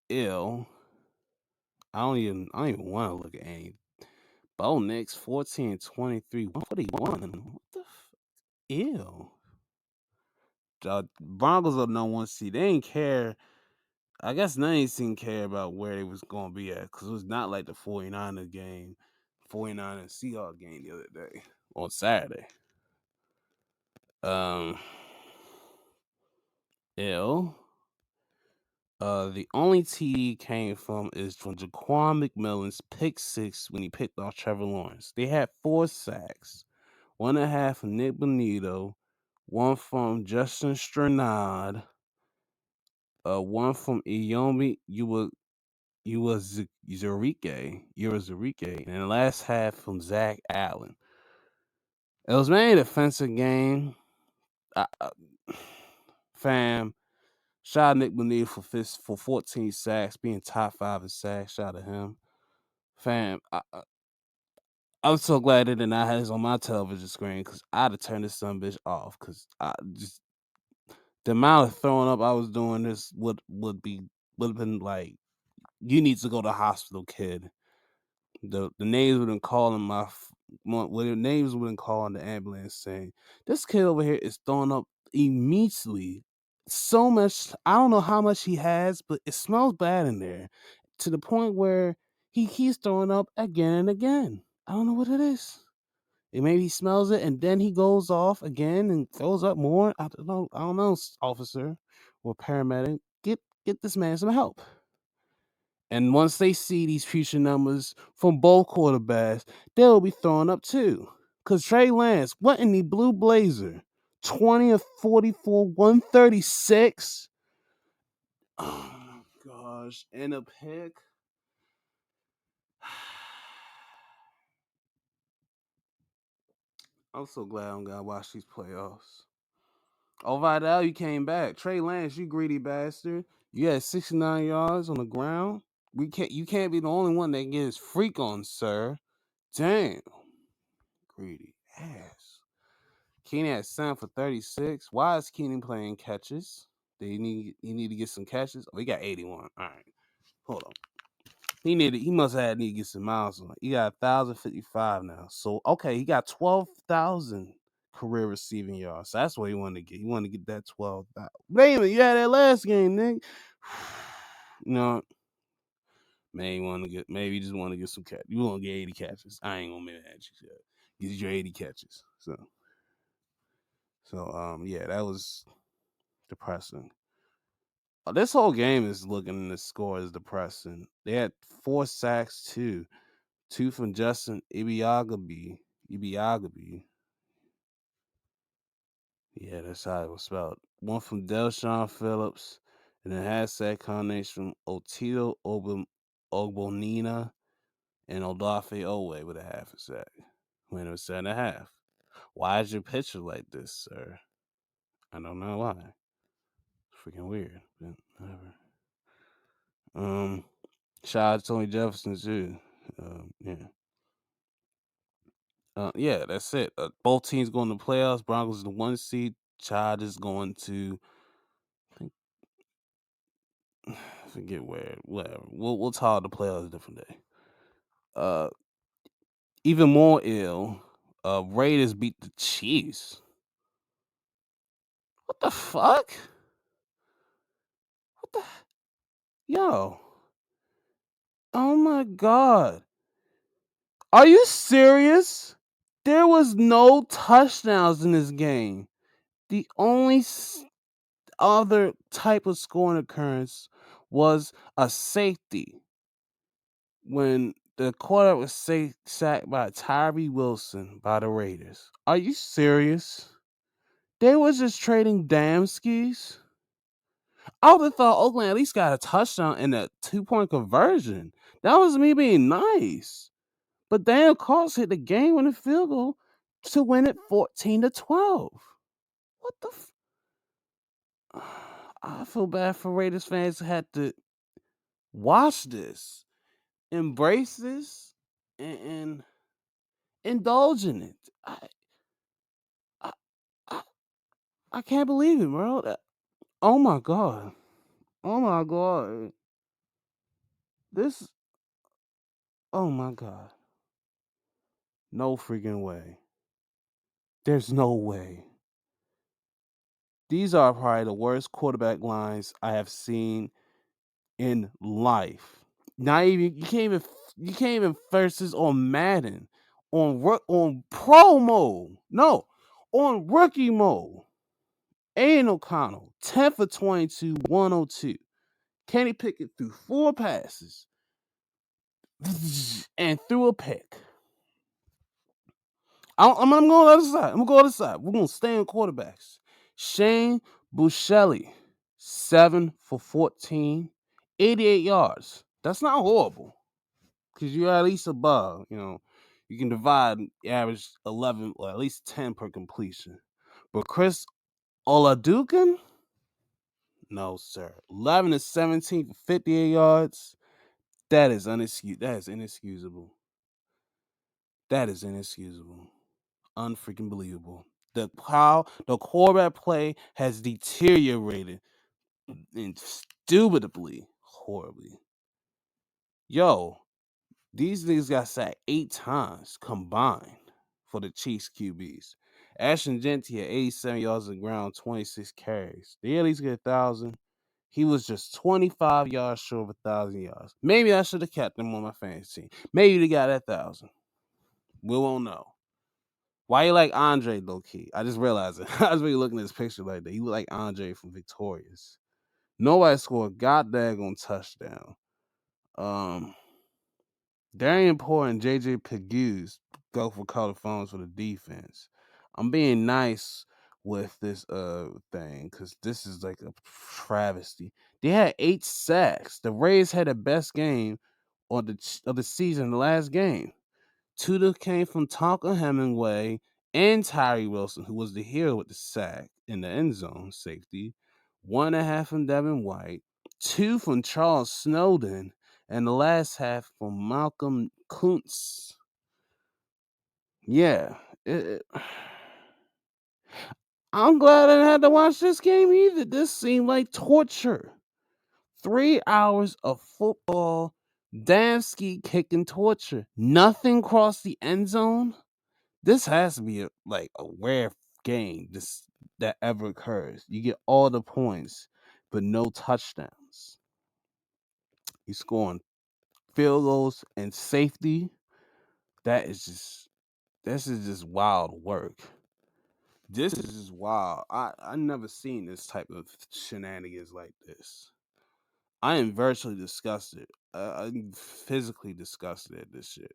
Ill. I don't even want to look at any. Bo Nix 14-23. 141. What the ew. The Broncos are no one seed. They didn't care. I guess none of these didn't care about where they was gonna be at, because it was not like the 49er game, 49er Seahawks game the other day on Saturday. Ill. The only TD came from Jaquan McMillan's pick six when he picked off Trevor Lawrence. They had 4 sacks, 1.5 from Nick Bonito, 1 from Justin Strnad, 1 from Iyomi Uwazurike, and the last half from Zach Allen. It was mainly a defensive game. Fam, shout out Nick Bonito for 14 sacks, being top 5 in sacks. Shout out to him. Fam, I'm so glad they did not have this on my television screen, because I'd have turned this son bitch off, because I just the amount of throwing up I was doing this would have been like, you need to go to the hospital, kid. The names would have been calling the names would have been calling the ambulance saying, this kid over here is throwing up immediately. So much, I don't know how much he has, but it smells bad in there, to the point where he keeps throwing up again and again. I don't know what it is. And maybe he smells it and then he goes off again and throws up more. I don't know, officer or paramedic. Get this man some help. And once they see these future numbers from both quarterbacks, they'll be throwing up too. Because Trey Lance, what in the blue blazer? 20 of 44, 136. Oh my gosh. And a pick. I'm so glad I'm gonna watch these playoffs. Oh, Vidal, you came back. Trey Lance, you greedy bastard. You had 69 yards on the ground. You can't be the only one that gets freak on, sir. Damn. Greedy ass. Keenan had 7 for 36. Why is Keenan playing catches? He need to get some catches. Oh, he got 81. All right. Hold on. He must have need to get some miles on. He got 1,055 now. So okay, he got 12,000 career receiving yards. So that's what he wanted to get. He wanted to get that 12,000. Damn it, you had that last game, Nick. No. Maybe you just want to get some catches. You want to get 80 catches. I ain't gonna make that shit. Get your 80 catches. So yeah, that was depressing. This whole game is looking, the score is depressing. They had 4 sacks too. 2 from Justin Ibiagabi. Yeah, that's how it was spelled. 1 from Delshon Phillips, and then had sack combination from Otito Ogbonina and Odafe Owe with a half a sack. When it was 7.5. Why is your pitcher like this, sir? I don't know why. Freaking weird, but whatever. Shout out to Tony Jefferson too. Yeah, that's it. Both teams going to the playoffs. Broncos is the 1 seed. Chargers going to, I forget where. Whatever. We'll talk the playoffs a different day. Even more ill. Raiders beat the Chiefs. What the fuck? What the? Yo. Oh my god. Are you serious? There was no touchdowns in this game. The only other type of scoring occurrence was a safety when the quarterback was sacked by Tyree Wilson by the Raiders. Are you serious? They was just trading damn skis. I would have thought Oakland at least got a touchdown and a 2-point conversion. That was me being nice. But Daniel Carlson hit the game-winning field goal to win it 14-12. What the? I feel bad for Raiders fans who had to watch this, embrace this, and indulge in it. I, I, I can't believe it, bro. Oh my god. Oh my god. This. Oh my god. No freaking way. There's no way. These are probably the worst quarterback lines I have seen in life. Not even you can't even versus on Madden, on pro mode. No, on rookie mode. Aiden O'Connell, 10 for 22, 102. Kenny Pickett threw 4 passes and threw a pick. I'm going to the other side. I'm going to go to the other side. We're going to stay on quarterbacks. Shane Buechele, 7 for 14, 88 yards. That's not horrible because you're at least above. You can divide average 11 or at least 10 per completion. But Chris Oladukin, no, sir. 11 to 17 for 58 yards. That is inexcusable. That is inexcusable. Unfreaking believable. The quarterback play has deteriorated indubitably horribly. Yo, these niggas got sacked 8 times combined for the Chiefs QBs. Ashton Genty had 87 yards on the ground, 26 carries. They at least get 1,000. He was just 25 yards short of 1,000 yards. Maybe I should have kept him on my fantasy team. Maybe they got 1,000. We won't know. Why you like Andre, low key? I just realized it. I was really looking at this picture like that. He look like Andre from Victorious. Nobody scored a goddamn touchdown. Darian Poore and JJ Pegues go for color phones for the defense. I'm being nice with this thing because this is like a travesty. They had 8 sacks. The Rays had the best game of the season, the last game. 2 came from Tonka Hemingway and Tyree Wilson, who was the hero with the sack in the end zone safety. 1.5 from Devin White. 2 from Charles Snowden. And the last half from Malcolm Kuntz. Yeah. I'm glad I didn't have to watch this game either. This seemed like torture. 3 hours of football, Damski kicking torture. Nothing crossed the end zone. This has to be a rare game that ever occurs. You get all the points, but no touchdowns. You scoring field goals and safety. This is just wild work. This is just wild. I never seen this type of shenanigans like this. I am virtually disgusted. I'm physically disgusted at this shit.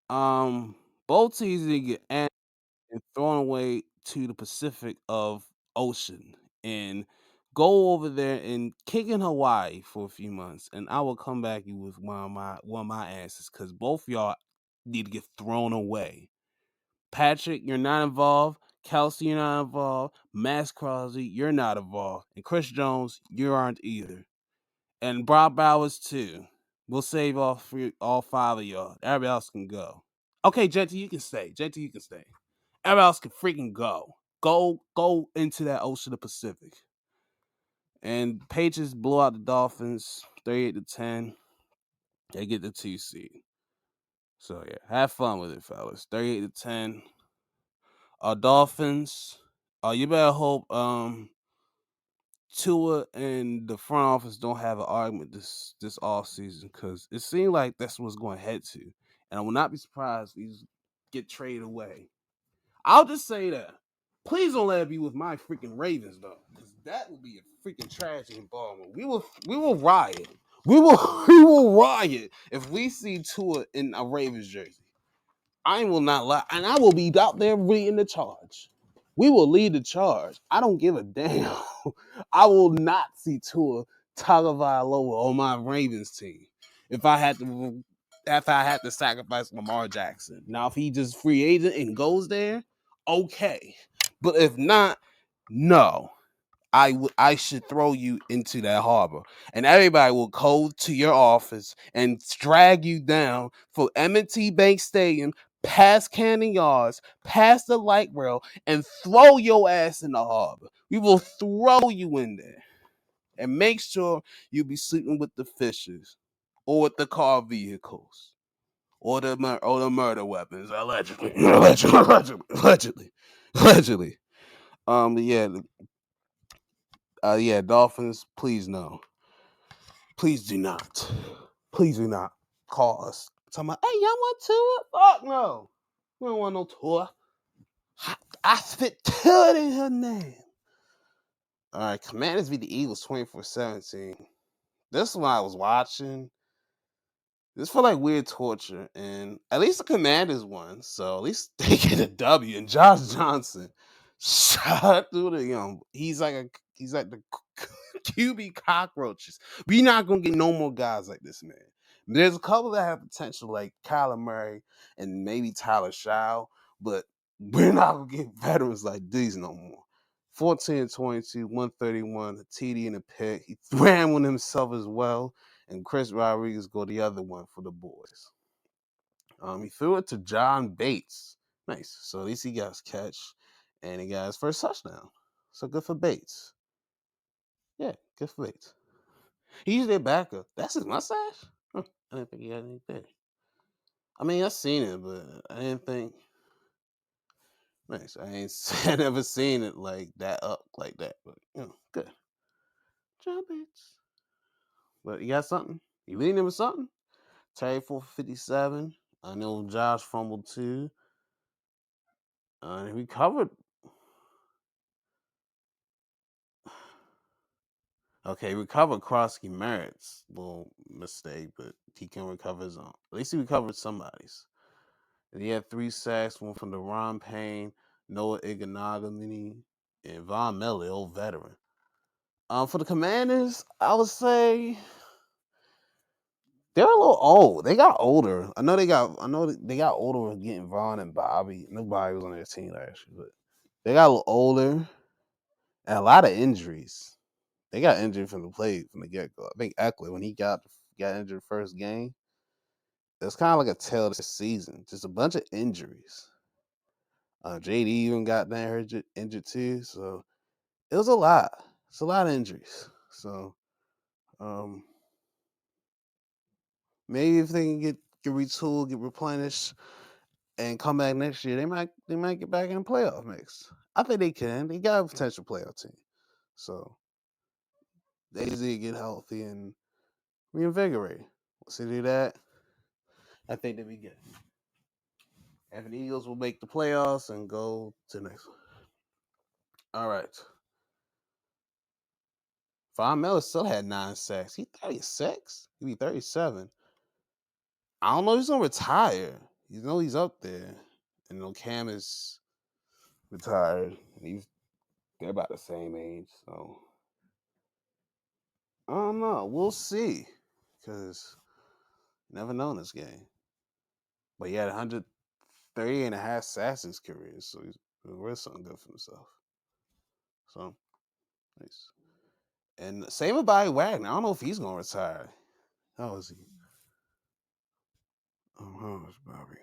Both teams did get and thrown away to the Pacific of Ocean and go over there and kick in Hawaii for a few months, and I will come back with one of my answers because both y'all need to get thrown away. Patrick, you're not involved. Kelsey, you're not involved. Max Crosby, you're not involved. And Chris Jones, you aren't either. And Brock Bowers too. We'll save all 5 of y'all. Everybody else can go. Okay, Jetty, you can stay. Everybody else can freaking go. Go into that Ocean of Pacific. And Patriots blow out the Dolphins 38-10. They get the 2 seed. So yeah, have fun with it, fellas. 38-10. Dolphins. You better hope Tua and the front office don't have an argument this off season because it seemed like that's what's going to head to, and I will not be surprised if these get traded away. I'll just say that. Please don't let it be with my freaking Ravens though, because that would be a freaking tragedy in Baltimore. We will riot. We will riot if we see Tua in a Ravens jersey. I will not lie, and I will be out there leading the charge. we will lead the charge. I don't give a damn. I will not see Tua Tagovailoa on my Ravens team if I had to sacrifice Lamar Jackson. Now, if he just free agent and goes there, okay. But if not, no. I should throw you into that harbor, and everybody will go to your office and drag you down for M&T Bank Stadium, past Cannon Yards, past the light rail, and throw your ass in the harbor. We will throw you in there, and make sure you be sleeping with the fishes, or with the car vehicles, or the murder weapons, allegedly, allegedly. Yeah, yeah, Dolphins, please no. Please do not. Please do not call us. Talking about, hey, y'all want Tua? Fuck no. We don't want no Tua. I spit Tua in her name. All right, Commanders beat the Eagles 24-17. This one I was watching. This felt like weird torture, and at least the Commanders won, so at least they get a W. And Josh Johnson, shout out to the young. He's like the QB cockroaches. We not gonna get no more guys like this man. There's a couple that have potential, like Kyler Murray and maybe Tyler Shaw, but we're not gonna get veterans like these no more. 14-22, 131, a TD and a pick. He ran one himself as well, and Chris Rodriguez go the other one for the boys. He threw it to John Bates. Nice. So at least he got his catch, and he got his first touchdown. So good for Bates. Yeah, good for Bates. He's their backup. That's his mustache? Huh. I didn't think he had any there. I mean, I've seen it, but I didn't think. Nice. I never seen it like that up like that. But good. John Bates. But you got something? You leading him with something? Terry 457. I know Josh fumbled too. He recovered. Okay, recovered Krosky Merritt's little mistake, but he can recover his own. At least he recovered somebody's. And he had 3 sacks, one from Deron Payne, Noah Iguodala, and Von Miller, old veteran. For the Commanders, I would say they're a little old. They got older. I know they got older with getting Vaughn and Bobby. Nobody was on their team last year, but they got a little older and a lot of injuries. They got injured from the get go. I think Eckler, when he got injured first game, it was kind of like a tail of the season. Just a bunch of injuries. JD even got injured too. So it was a lot. It's a lot of injuries. So um, maybe if they can get retooled, get replenished, and come back next year, they might get back in the playoff mix. I think they can. They got a potential playoff team. So they just need to get healthy and reinvigorate. Once they do that, I think they'll be good. And the Eagles will make the playoffs and go to the next one. All right. Von Miller still had 9 sacks. He 36. He be 37. I don't know if he's gonna retire. You know he's up there. And Cam is retired. They're about the same age, so I don't know. We'll see. Because you never know in this game. But he had 130 and a half sacks in his career, so he's really something good for himself. So nice. And same with Bobby Wagner. I don't know if he's gonna retire. How is he? Oh, how is Bobby?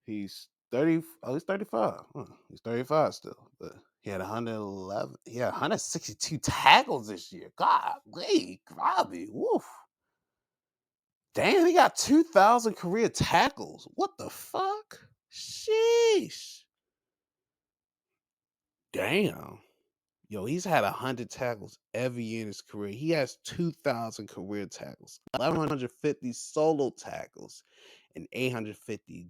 He's 30. Oh, he's 35. He's 35 still, but he had 111. He had 162 tackles this year. God, Bobby, woof. Damn, he got 2,000 career tackles. What the fuck? Sheesh. Damn. Yo, he's had 100 tackles every year in his career. He has 2,000 career tackles, 1,150 solo tackles, and 850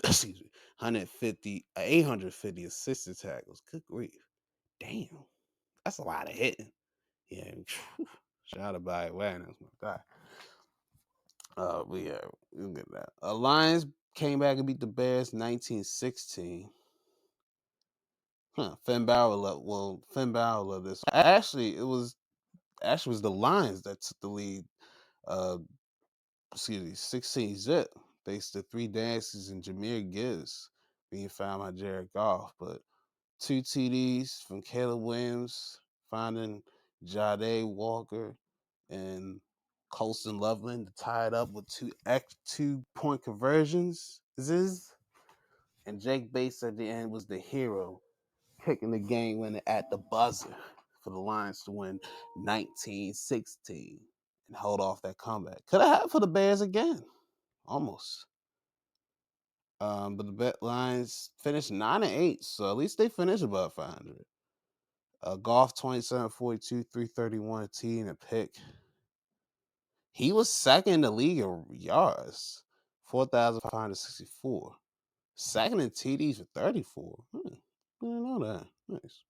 excuse me, 850 assisted tackles. Good grief. Damn. That's a lot of hitting. Yeah. Shout out to Bobby Wagner. That's my guy. But yeah, we'll get that. Lions came back and beat the Bears 1916. Huh. Finn Balor left. Well, Finn Balor left this. Actually, it was the Lions that took the lead. Uh, 16-zip. Thanks to three dances and Jahmyr Gibbs being found by Jared Goff. But two TDs from Caleb Williams, finding Jade Walker and Colston Loveland to tie it up with 2-point conversions. And Jake Bates at the end was the hero, kicking the game winner at the buzzer for the Lions to win 1916 and hold off that comeback. Could have happened for the Bears again, almost. But the Lions finished 9-8, so at least they finished above 500. Goff 27-42, 331 a T and a pick. He was second in the league in yards, 4,564. Second in TDs for 34. I didn't know that. Nice.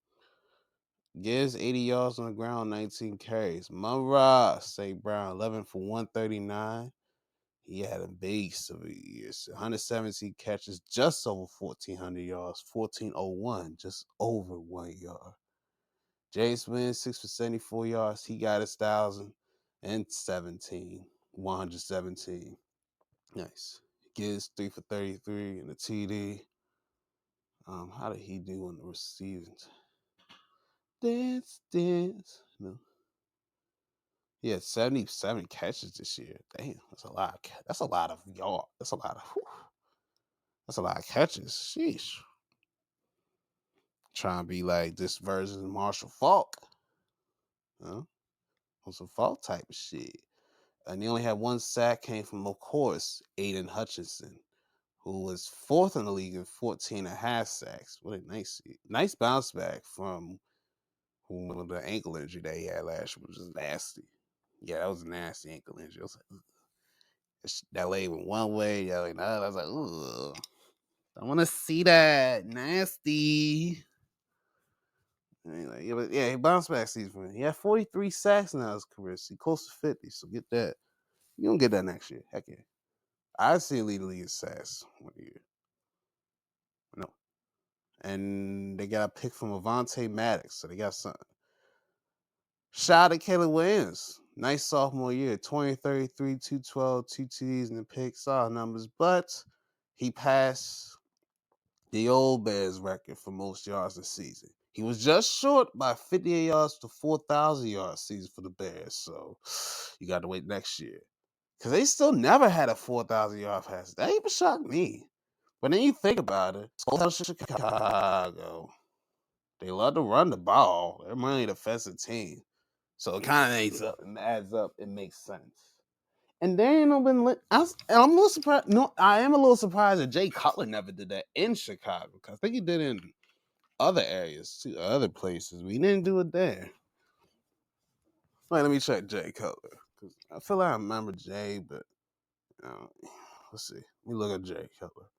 Gives 80 yards on the ground, 19 carries. Munra, St. Brown, 11 for 139. He had a beast of a year. 117 catches, just over 1,400 yards, 1,401, just over 1 yard. James Wynn, 6 for 74 yards. He got his 1,017. Nice. Gives 3 for 33 in the TD. How did he do on the receiving? Dance. No. He had 77 catches this year. Damn, that's a lot. That's a lot of yards. That's a lot of catches. Sheesh. Trying to be like this version of Marshall Faulk. Huh? On some Faulk type of shit. And he only had one sack, came from, of course, Aiden Hutchinson, who was fourth in the league in 14.5 sacks. What a nice bounce back from the ankle injury that he had last year, which was nasty. Yeah, that was a nasty ankle injury. I was like, that leg went one way, the other way. I was like, ugh. I want to see that. Nasty. Anyway, yeah, he bounced back season. He had 43 sacks in his career. So he close to 50. So get that. You don't get that next year. Heck yeah. I see lead the league in sacks 1 year. No. And they got a pick from Avonte Maddox. So they got something. Shout out to Caleb Williams. Nice sophomore year. 20-33, 212, 2 TDs in the pick. Solid numbers. But he passed the old Bears record for most yards this season. He was just short by 58 yards to 4,000 yards season for the Bears. So you got to wait next year. Because they still never had a 4,000 yard pass. That even shocked me. But then you think about it. Chicago. They love to run the ball. They're mainly a defensive team. So it kind of adds up. It makes sense. And they ain't no been. I'm a little surprised. No, I am a little surprised that Jay Cutler never did that in Chicago. Because I think he did it in other areas too, other places. We didn't do it there. Wait, let me check Jay Cutler. Because I feel like I remember Jay, but let's see. Let me look at Jay Cutler.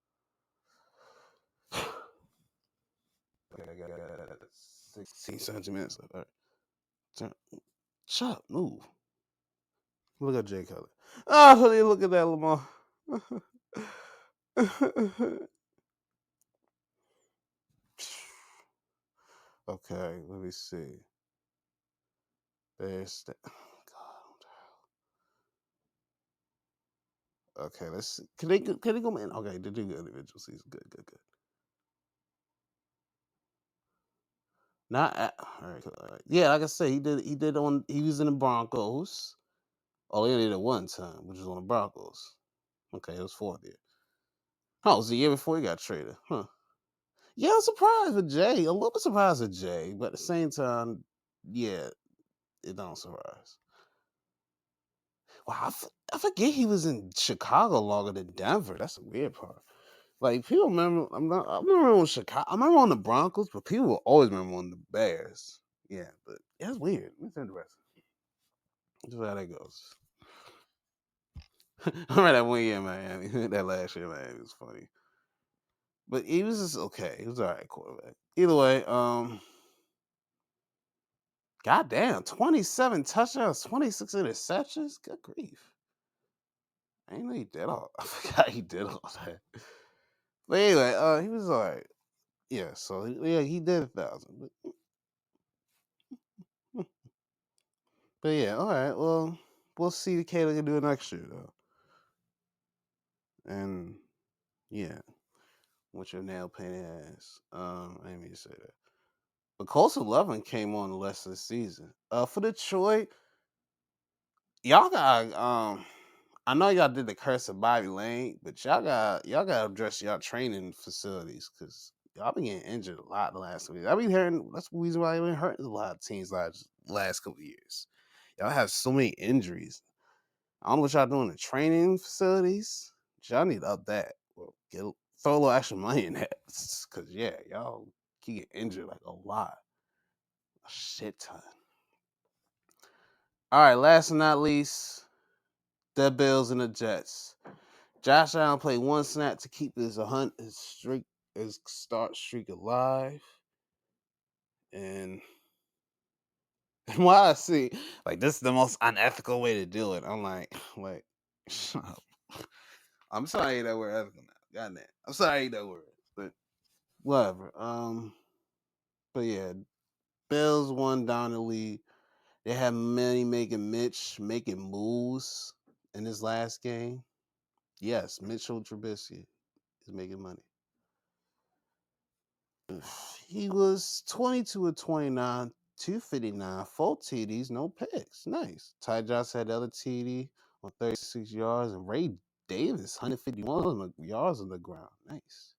Okay, I got 16, 17 minutes left. All right. Shut up, move. Look at Jay Cutler. Oh, look at that, Lamar. Okay, let me see. There's that. God. Okay, let's see. Can they go in? Okay, they do good individual season. Good. Not all right. Yeah, like I said, he was in the Broncos. Oh, he did it one time, which was on the Broncos. Okay, it was fourth year. Oh, it was the year before he got traded. Huh. Yeah, I'm surprised with Jay. A little bit surprised with Jay, but at the same time, yeah, it don't surprise. Wow, I forget he was in Chicago longer than Denver. That's the weird part. Like people remember, I remember on Chicago. I remember on the Broncos, but people will always remember on the Bears. Yeah, but that's weird. It's interesting. Just how that goes. I remember that 1 year in Miami. That last year in Miami was funny. But he was just okay. He was all right quarterback. Either way, goddamn, 27 touchdowns, 26 interceptions. Good grief. I didn't know he did all. I forgot he did all that. But anyway, he was alright. Yeah, so yeah, he did 1,000. But yeah, all right. Well, we'll see what Kayla can do next year though. And yeah, what's your nail painting ass? I didn't mean to say that. But Colson 11 came on the rest of the season. For Detroit, y'all got I know y'all did the curse of Bobby Lane, but y'all got to address y'all training facilities because y'all been getting injured a lot the last week. I've been hearing that's the reason why I've been hurting a lot of teams last couple of years. Y'all have so many injuries. I don't know what y'all doing in training facilities. Y'all need to up that. Well, throw a little extra money in that. Cause yeah, y'all can get injured like a lot. A shit ton. All right, last but not least, the Bills and the Jets. Josh Allen played one snap to keep his start streak alive. And while I see, like, this is the most unethical way to do it, I'm like, shut up. I'm sorry that word ethical now. Goddamn. I'm sorry that word. But whatever. But yeah, Bills won down the lead. They had Mitch making moves in his last game. Yes, Mitchell Trubisky is making money. He was 22 of 29, 259, 4 TDs, no picks. Nice. Ty Johnson had the other TD on 36 yards, and Ray Davis, 151 yards on the ground. Nice.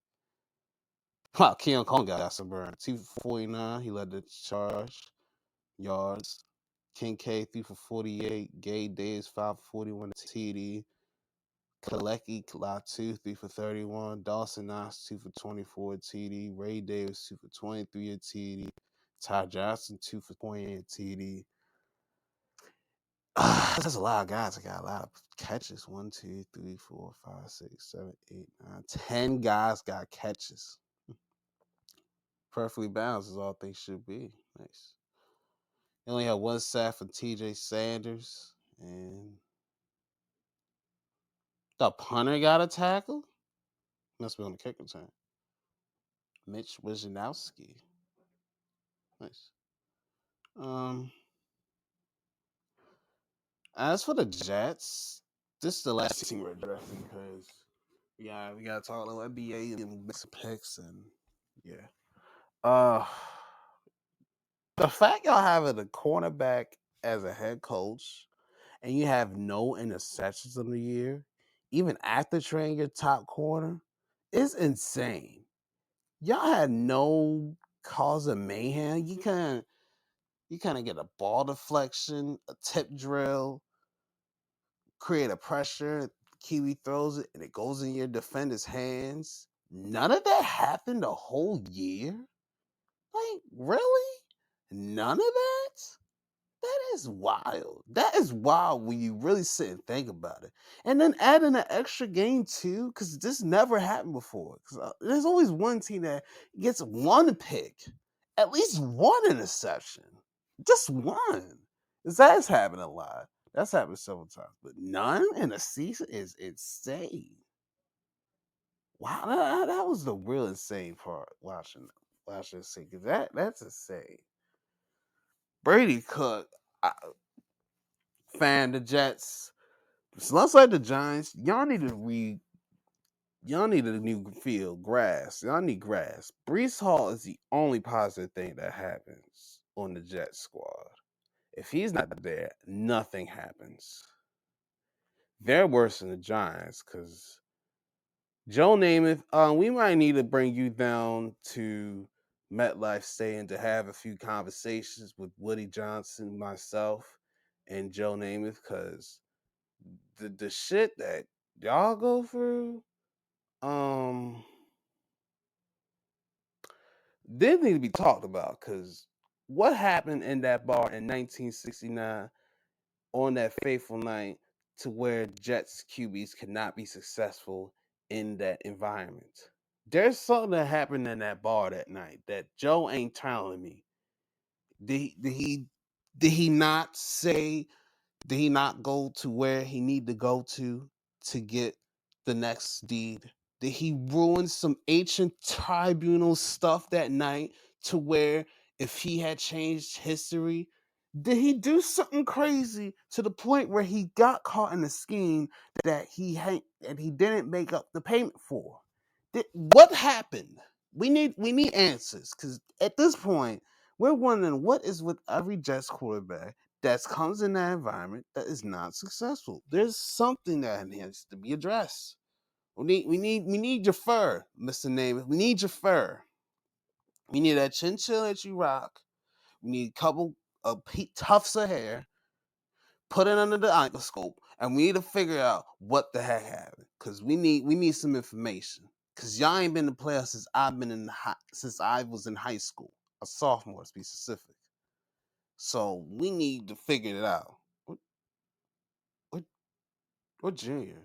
Wow, Keon Coleman got some burn. 249, he led the charge. Yards. Kincaid 3 for 48. Gabe Davis 5 for 41 TD. Kalecki Latu 3 for 31. Dawson Knox 2 for 24 TD. Ray Davis 2 for 23 at TD. Ty Johnson 2 for 28 TD. There's a lot of guys that got a lot of catches. 1, 2, 3, 4, 5, 6, 7, 8, 9, 10 guys got catches. Perfectly balanced is all things should be. Nice. He only had one sack for TJ Sanders. And the punter got a tackle? Must be on the kick return. Mitch Wisnowski. Nice. As for the Jets, this is the last team we're addressing because we gotta talk a little NBA and some picks and yeah. The fact y'all having a cornerback as a head coach and you have no interceptions in the year, even after trading your top corner, is insane. Y'all had no cause of mayhem. You kind of get a ball deflection, a tip drill, create a pressure. Kiwi throws it and it goes in your defender's hands. None of that happened the whole year. Like really, none of that. That is wild. That is wild when you really sit and think about it. And then add in an extra game too, because this never happened before. Because there's always one team that gets one pick, at least one interception, just one. That's happened a lot. That's happened several times, but none in a season is insane. Wow, that was the real insane part watching this thing. 'Cause that's insane. Brady Cook, fan the Jets. So let's like the Giants. Y'all need a new field, grass. Y'all need grass. Brees Hall is the only positive thing that happens on the Jets squad. If he's not there, nothing happens. They're worse than the Giants because Joe Namath, we might need to bring you down to MetLife Stadium to have a few conversations with Woody Johnson, myself, and Joe Namath because the shit that y'all go through, they need to be talked about because what happened in that bar in 1969 on that fateful night to where Jets QBs could not be successful in that environment. There's something that happened in that bar that night that Joe ain't telling me. Did he not say? Did he not go to where he need to go to to get the next deed? Did he ruin some ancient tribunal stuff that night to where if he had changed history, did he do something crazy to the point where he got caught in a scheme that he didn't make up the payment for? What happened? We need answers because at this point we're wondering what is with every Jets quarterback that comes in that environment that is not successful. There's something that needs to be addressed. We need your fur, Mr. Namath. We need your fur. We need that chinchilla that you rock. We need a couple of tufts of hair. Put it under the microscope, and we need to figure out what the heck happened. Cause we need some information. Cause y'all ain't been to playoffs since I was in high school, a sophomore to be specific. So we need to figure it out. What what junior?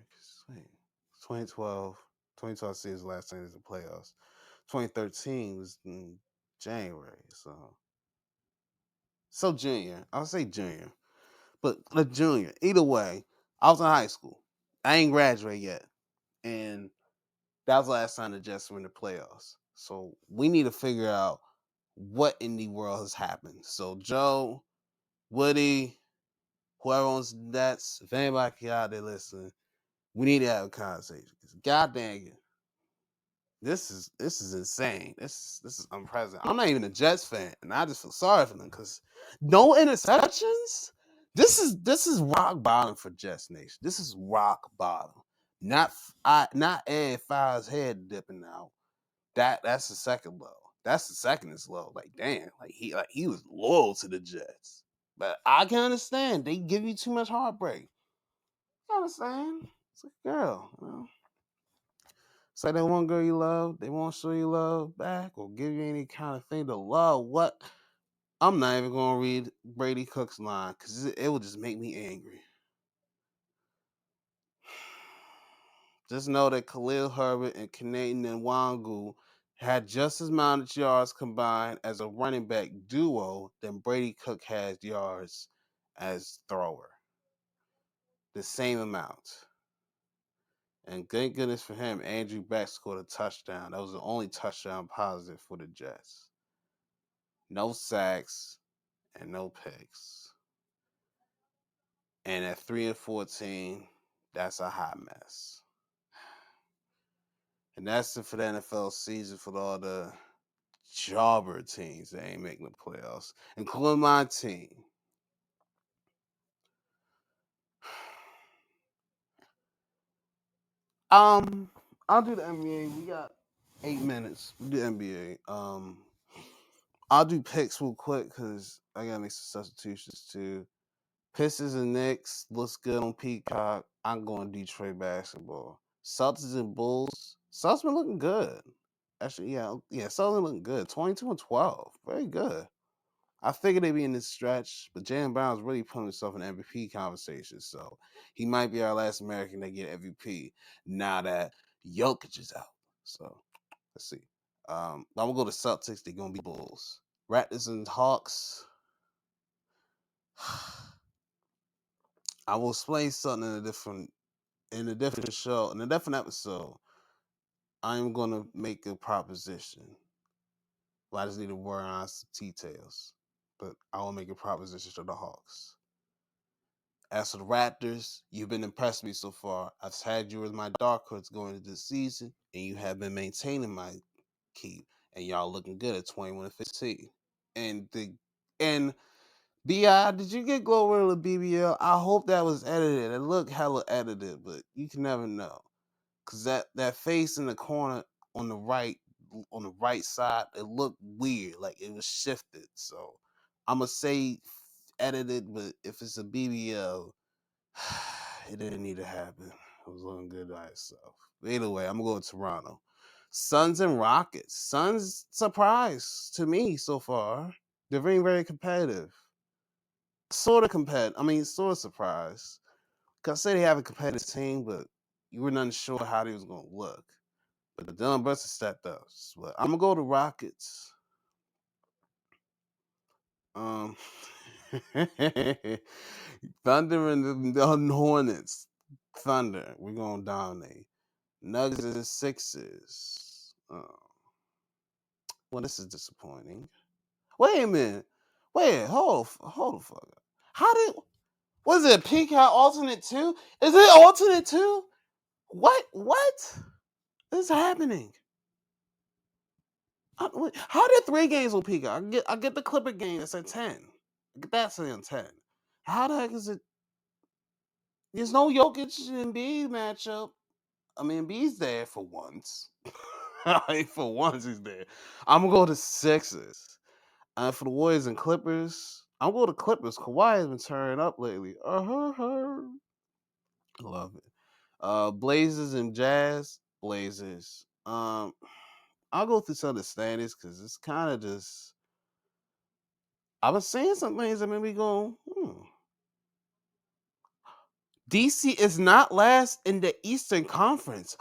2012, 2012 season last time was the playoffs. 2013 was in January. So junior. I'll say junior. But a junior. Either way, I was in high school. I ain't graduated yet. And that was the last time the Jets were in the playoffs. So we need to figure out what in the world has happened. So Joe, Woody, whoever owns the Nets, if anybody out there listening, we need to have a conversation. God dang it. This is insane. This is unprecedented. I'm not even a Jets fan, and I just feel sorry for them because no interceptions. This is rock bottom for Jets Nation. This is rock bottom. Not Ed Fire's head dipping out. That's the second low. That's the second is low. Like damn, like he was loyal to the Jets. But I can understand they give you too much heartbreak. I understand. It's like girl, you know. Say that one girl you love, they won't show you love back or give you any kind of thing to love. What? I'm not even gonna read Brady Cook's line because it will just make me angry. Just know that Khalil Herbert and Canadian Nwangu had just as much yards combined as a running back duo than Brady Cook has yards as thrower. The same amount. And thank goodness for him, Andrew Beck scored a touchdown. That was the only touchdown positive for the Jets. No sacks and no picks. And at 3-14, that's a hot mess. And that's it for the NFL season for all the jobber teams that ain't making the playoffs, including my team. I'll do the NBA. We got 8 minutes. We do NBA. I'll do picks real quick because I gotta make some substitutions too. Pistons and Knicks looks good on Peacock. I'm going Detroit basketball. Celtics and Bulls. Celtics been looking good. Actually, yeah, Celtics been looking good. 22-12, very good. I figured they'd be in this stretch, but Jalen Brown's really putting himself in MVP conversation, so he might be our last American to get MVP now that Jokic is out. So let's see. I'm gonna go to Celtics. They're gonna be Bulls. Raptors and Hawks. I will explain something in a different show, in a different episode. I'm gonna make a proposition. Well, I just need to work on some details. But I will make a proposition to the Hawks. As for the Raptors, you've been impressed me so far. I've had you as my dark horse going into this season, and you have been maintaining my keep. And y'all looking good at 21-15. And Bi, did you get Glorilla BBL? I hope that was edited. It looked hella edited, but you can never know. Cause that face in the corner on the right side, it looked weird, like it was shifted. So I'ma say edited, but if it's a BBL, it didn't need to happen. It was looking good by itself. But either way, I'm gonna go with Toronto. Suns and Rockets. Suns surprise to me so far. They're very, very competitive. Sort of competitive. I mean, sort of surprised. Cause I say they have a competitive team, but you were not sure how they was gonna look. But the Dylan Brunson stepped up. But I'm gonna go to Rockets. Um, Thunder and the Hornets. Thunder, we're gonna dominate. Nuggets and Sixers. Well, this is disappointing. Wait a minute. Wait, hold the fuck up. How did was it peak out alternate two? Is it alternate two? What? What is happening? How did 3 games will peak out? I get the Clipper game that's at 10. That's on 10. How the heck is it? There's no Jokic and Embiid matchup. I mean, Embiid's there for once. For once, he's there. I'm gonna go to Sixers. For the Warriors and Clippers, I'm going to Clippers. Kawhi has been turning up lately. I love it. Blazers and Jazz. Blazers. I'll go through some of the standings because it's kind of just. I was saying some things that made me go, DC is not last in the Eastern Conference.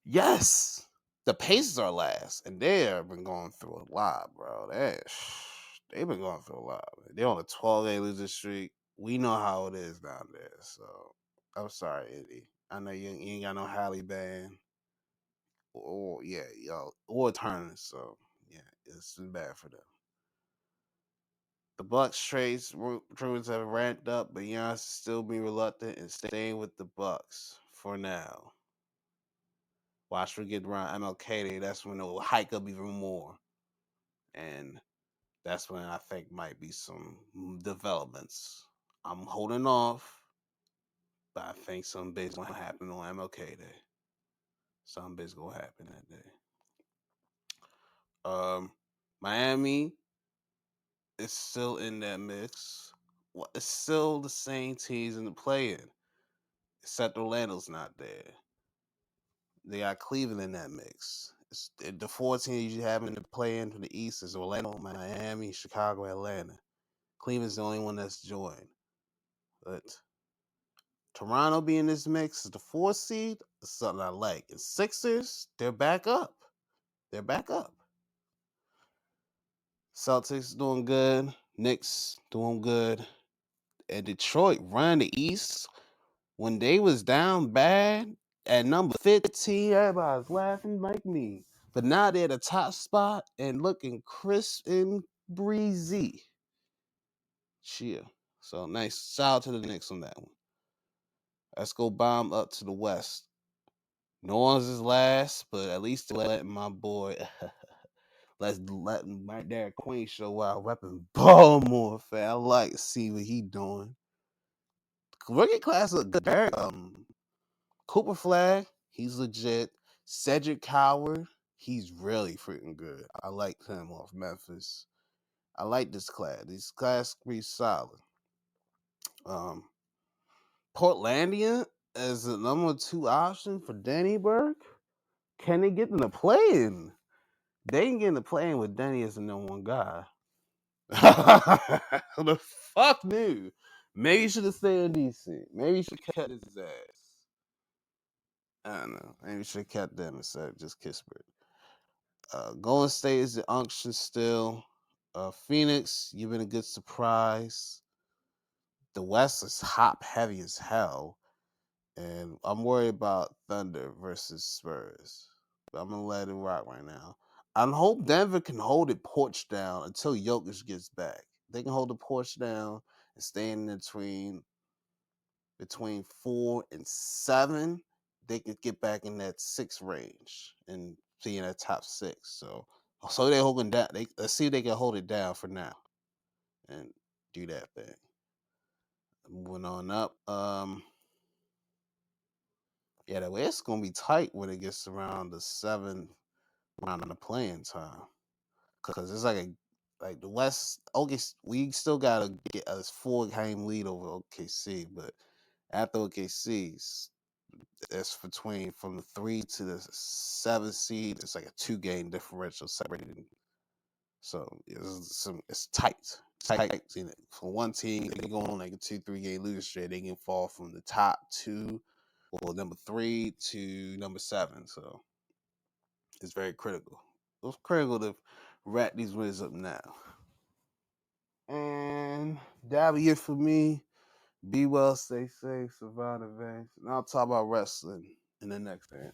Yes. The Pacers are last, and they have been going through a lot, bro. They've been going through a lot. They're on a 12-day losing streak. We know how it is down there. So I'm sorry, Indy. I know you ain't got no Halle band. Or yeah, or Turner. So yeah, it's been bad for them. The Bucks trades rumors have ramped up, but Giannis is still being reluctant and staying with the Bucks for now. Watch we get around MLK Day, that's when it will hike up even more. And that's when I think might be some developments. I'm holding off, but I think some big's gonna happen on MLK Day. Some big's gonna happen that day. Miami is still in that mix. Well, it's still the same teams in the play-in, except Orlando's not there. They got Cleveland in that mix. The 4 teams you have in the play-in from the East is Orlando, Miami, Chicago, Atlanta. Cleveland's the only one that's joined. But Toronto being in this mix is the 4 seed is something I like. And Sixers, they're back up. They're back up. Celtics doing good. Knicks doing good. And Detroit run the East when they was down bad at number 15. Everybody was laughing like me. But now they're the top spot and looking crisp and breezy. Cheer. So nice. Shout out to the Knicks on that one. Let's go bomb up to the West. New Orleans is last, but at least they're letting my boy, letting my dad Queen show out repping Baltimore. Fan, I like to see what he doing. Rookie class look good. Cooper Flag, he's legit. Cedric Coward, he's really freaking good. I like him off Memphis. I like this class. This class pretty solid. Portlandia as the number 2 option for Danny Burke. Can they get in the play-in? They ain't getting the play-in with Danny as the number 1 guy. The fuck, dude. Maybe he should have stayed in DC. Maybe he should have kept his ass. I don't know. Maybe he should have kept them instead of just Kispert. Golden State is the unction still. Phoenix, you've been a good surprise. The West is hop heavy as hell. And I'm worried about Thunder versus Spurs. But I'm going to let it rock right now. I hope Denver can hold the porch down until Jokic gets back. They can hold the porch down and stay in between 4 and 7. They could get back in that 6 range and see in that top 6. So they're holding down. Let's see if they can hold it down for now and do that thing. Moving on up. Yeah, the way it's gonna be tight when it gets around the 7th round of the playing time, because it's like the West. Okay, we still gotta get a 4-game lead over OKC, but after OKC's, it's between from the 3 to the 7th seed. It's like a 2-game differential separating. So it's tight. Tight. For one team, they go on like a 2-3 game losing streak. They can fall from the top 2 or number 3 to number 7. So it's very critical. It's critical to wrap these wins up now. And that'll be it for me. Be well, stay safe, survive the advance. And I'll talk about wrestling in the next one.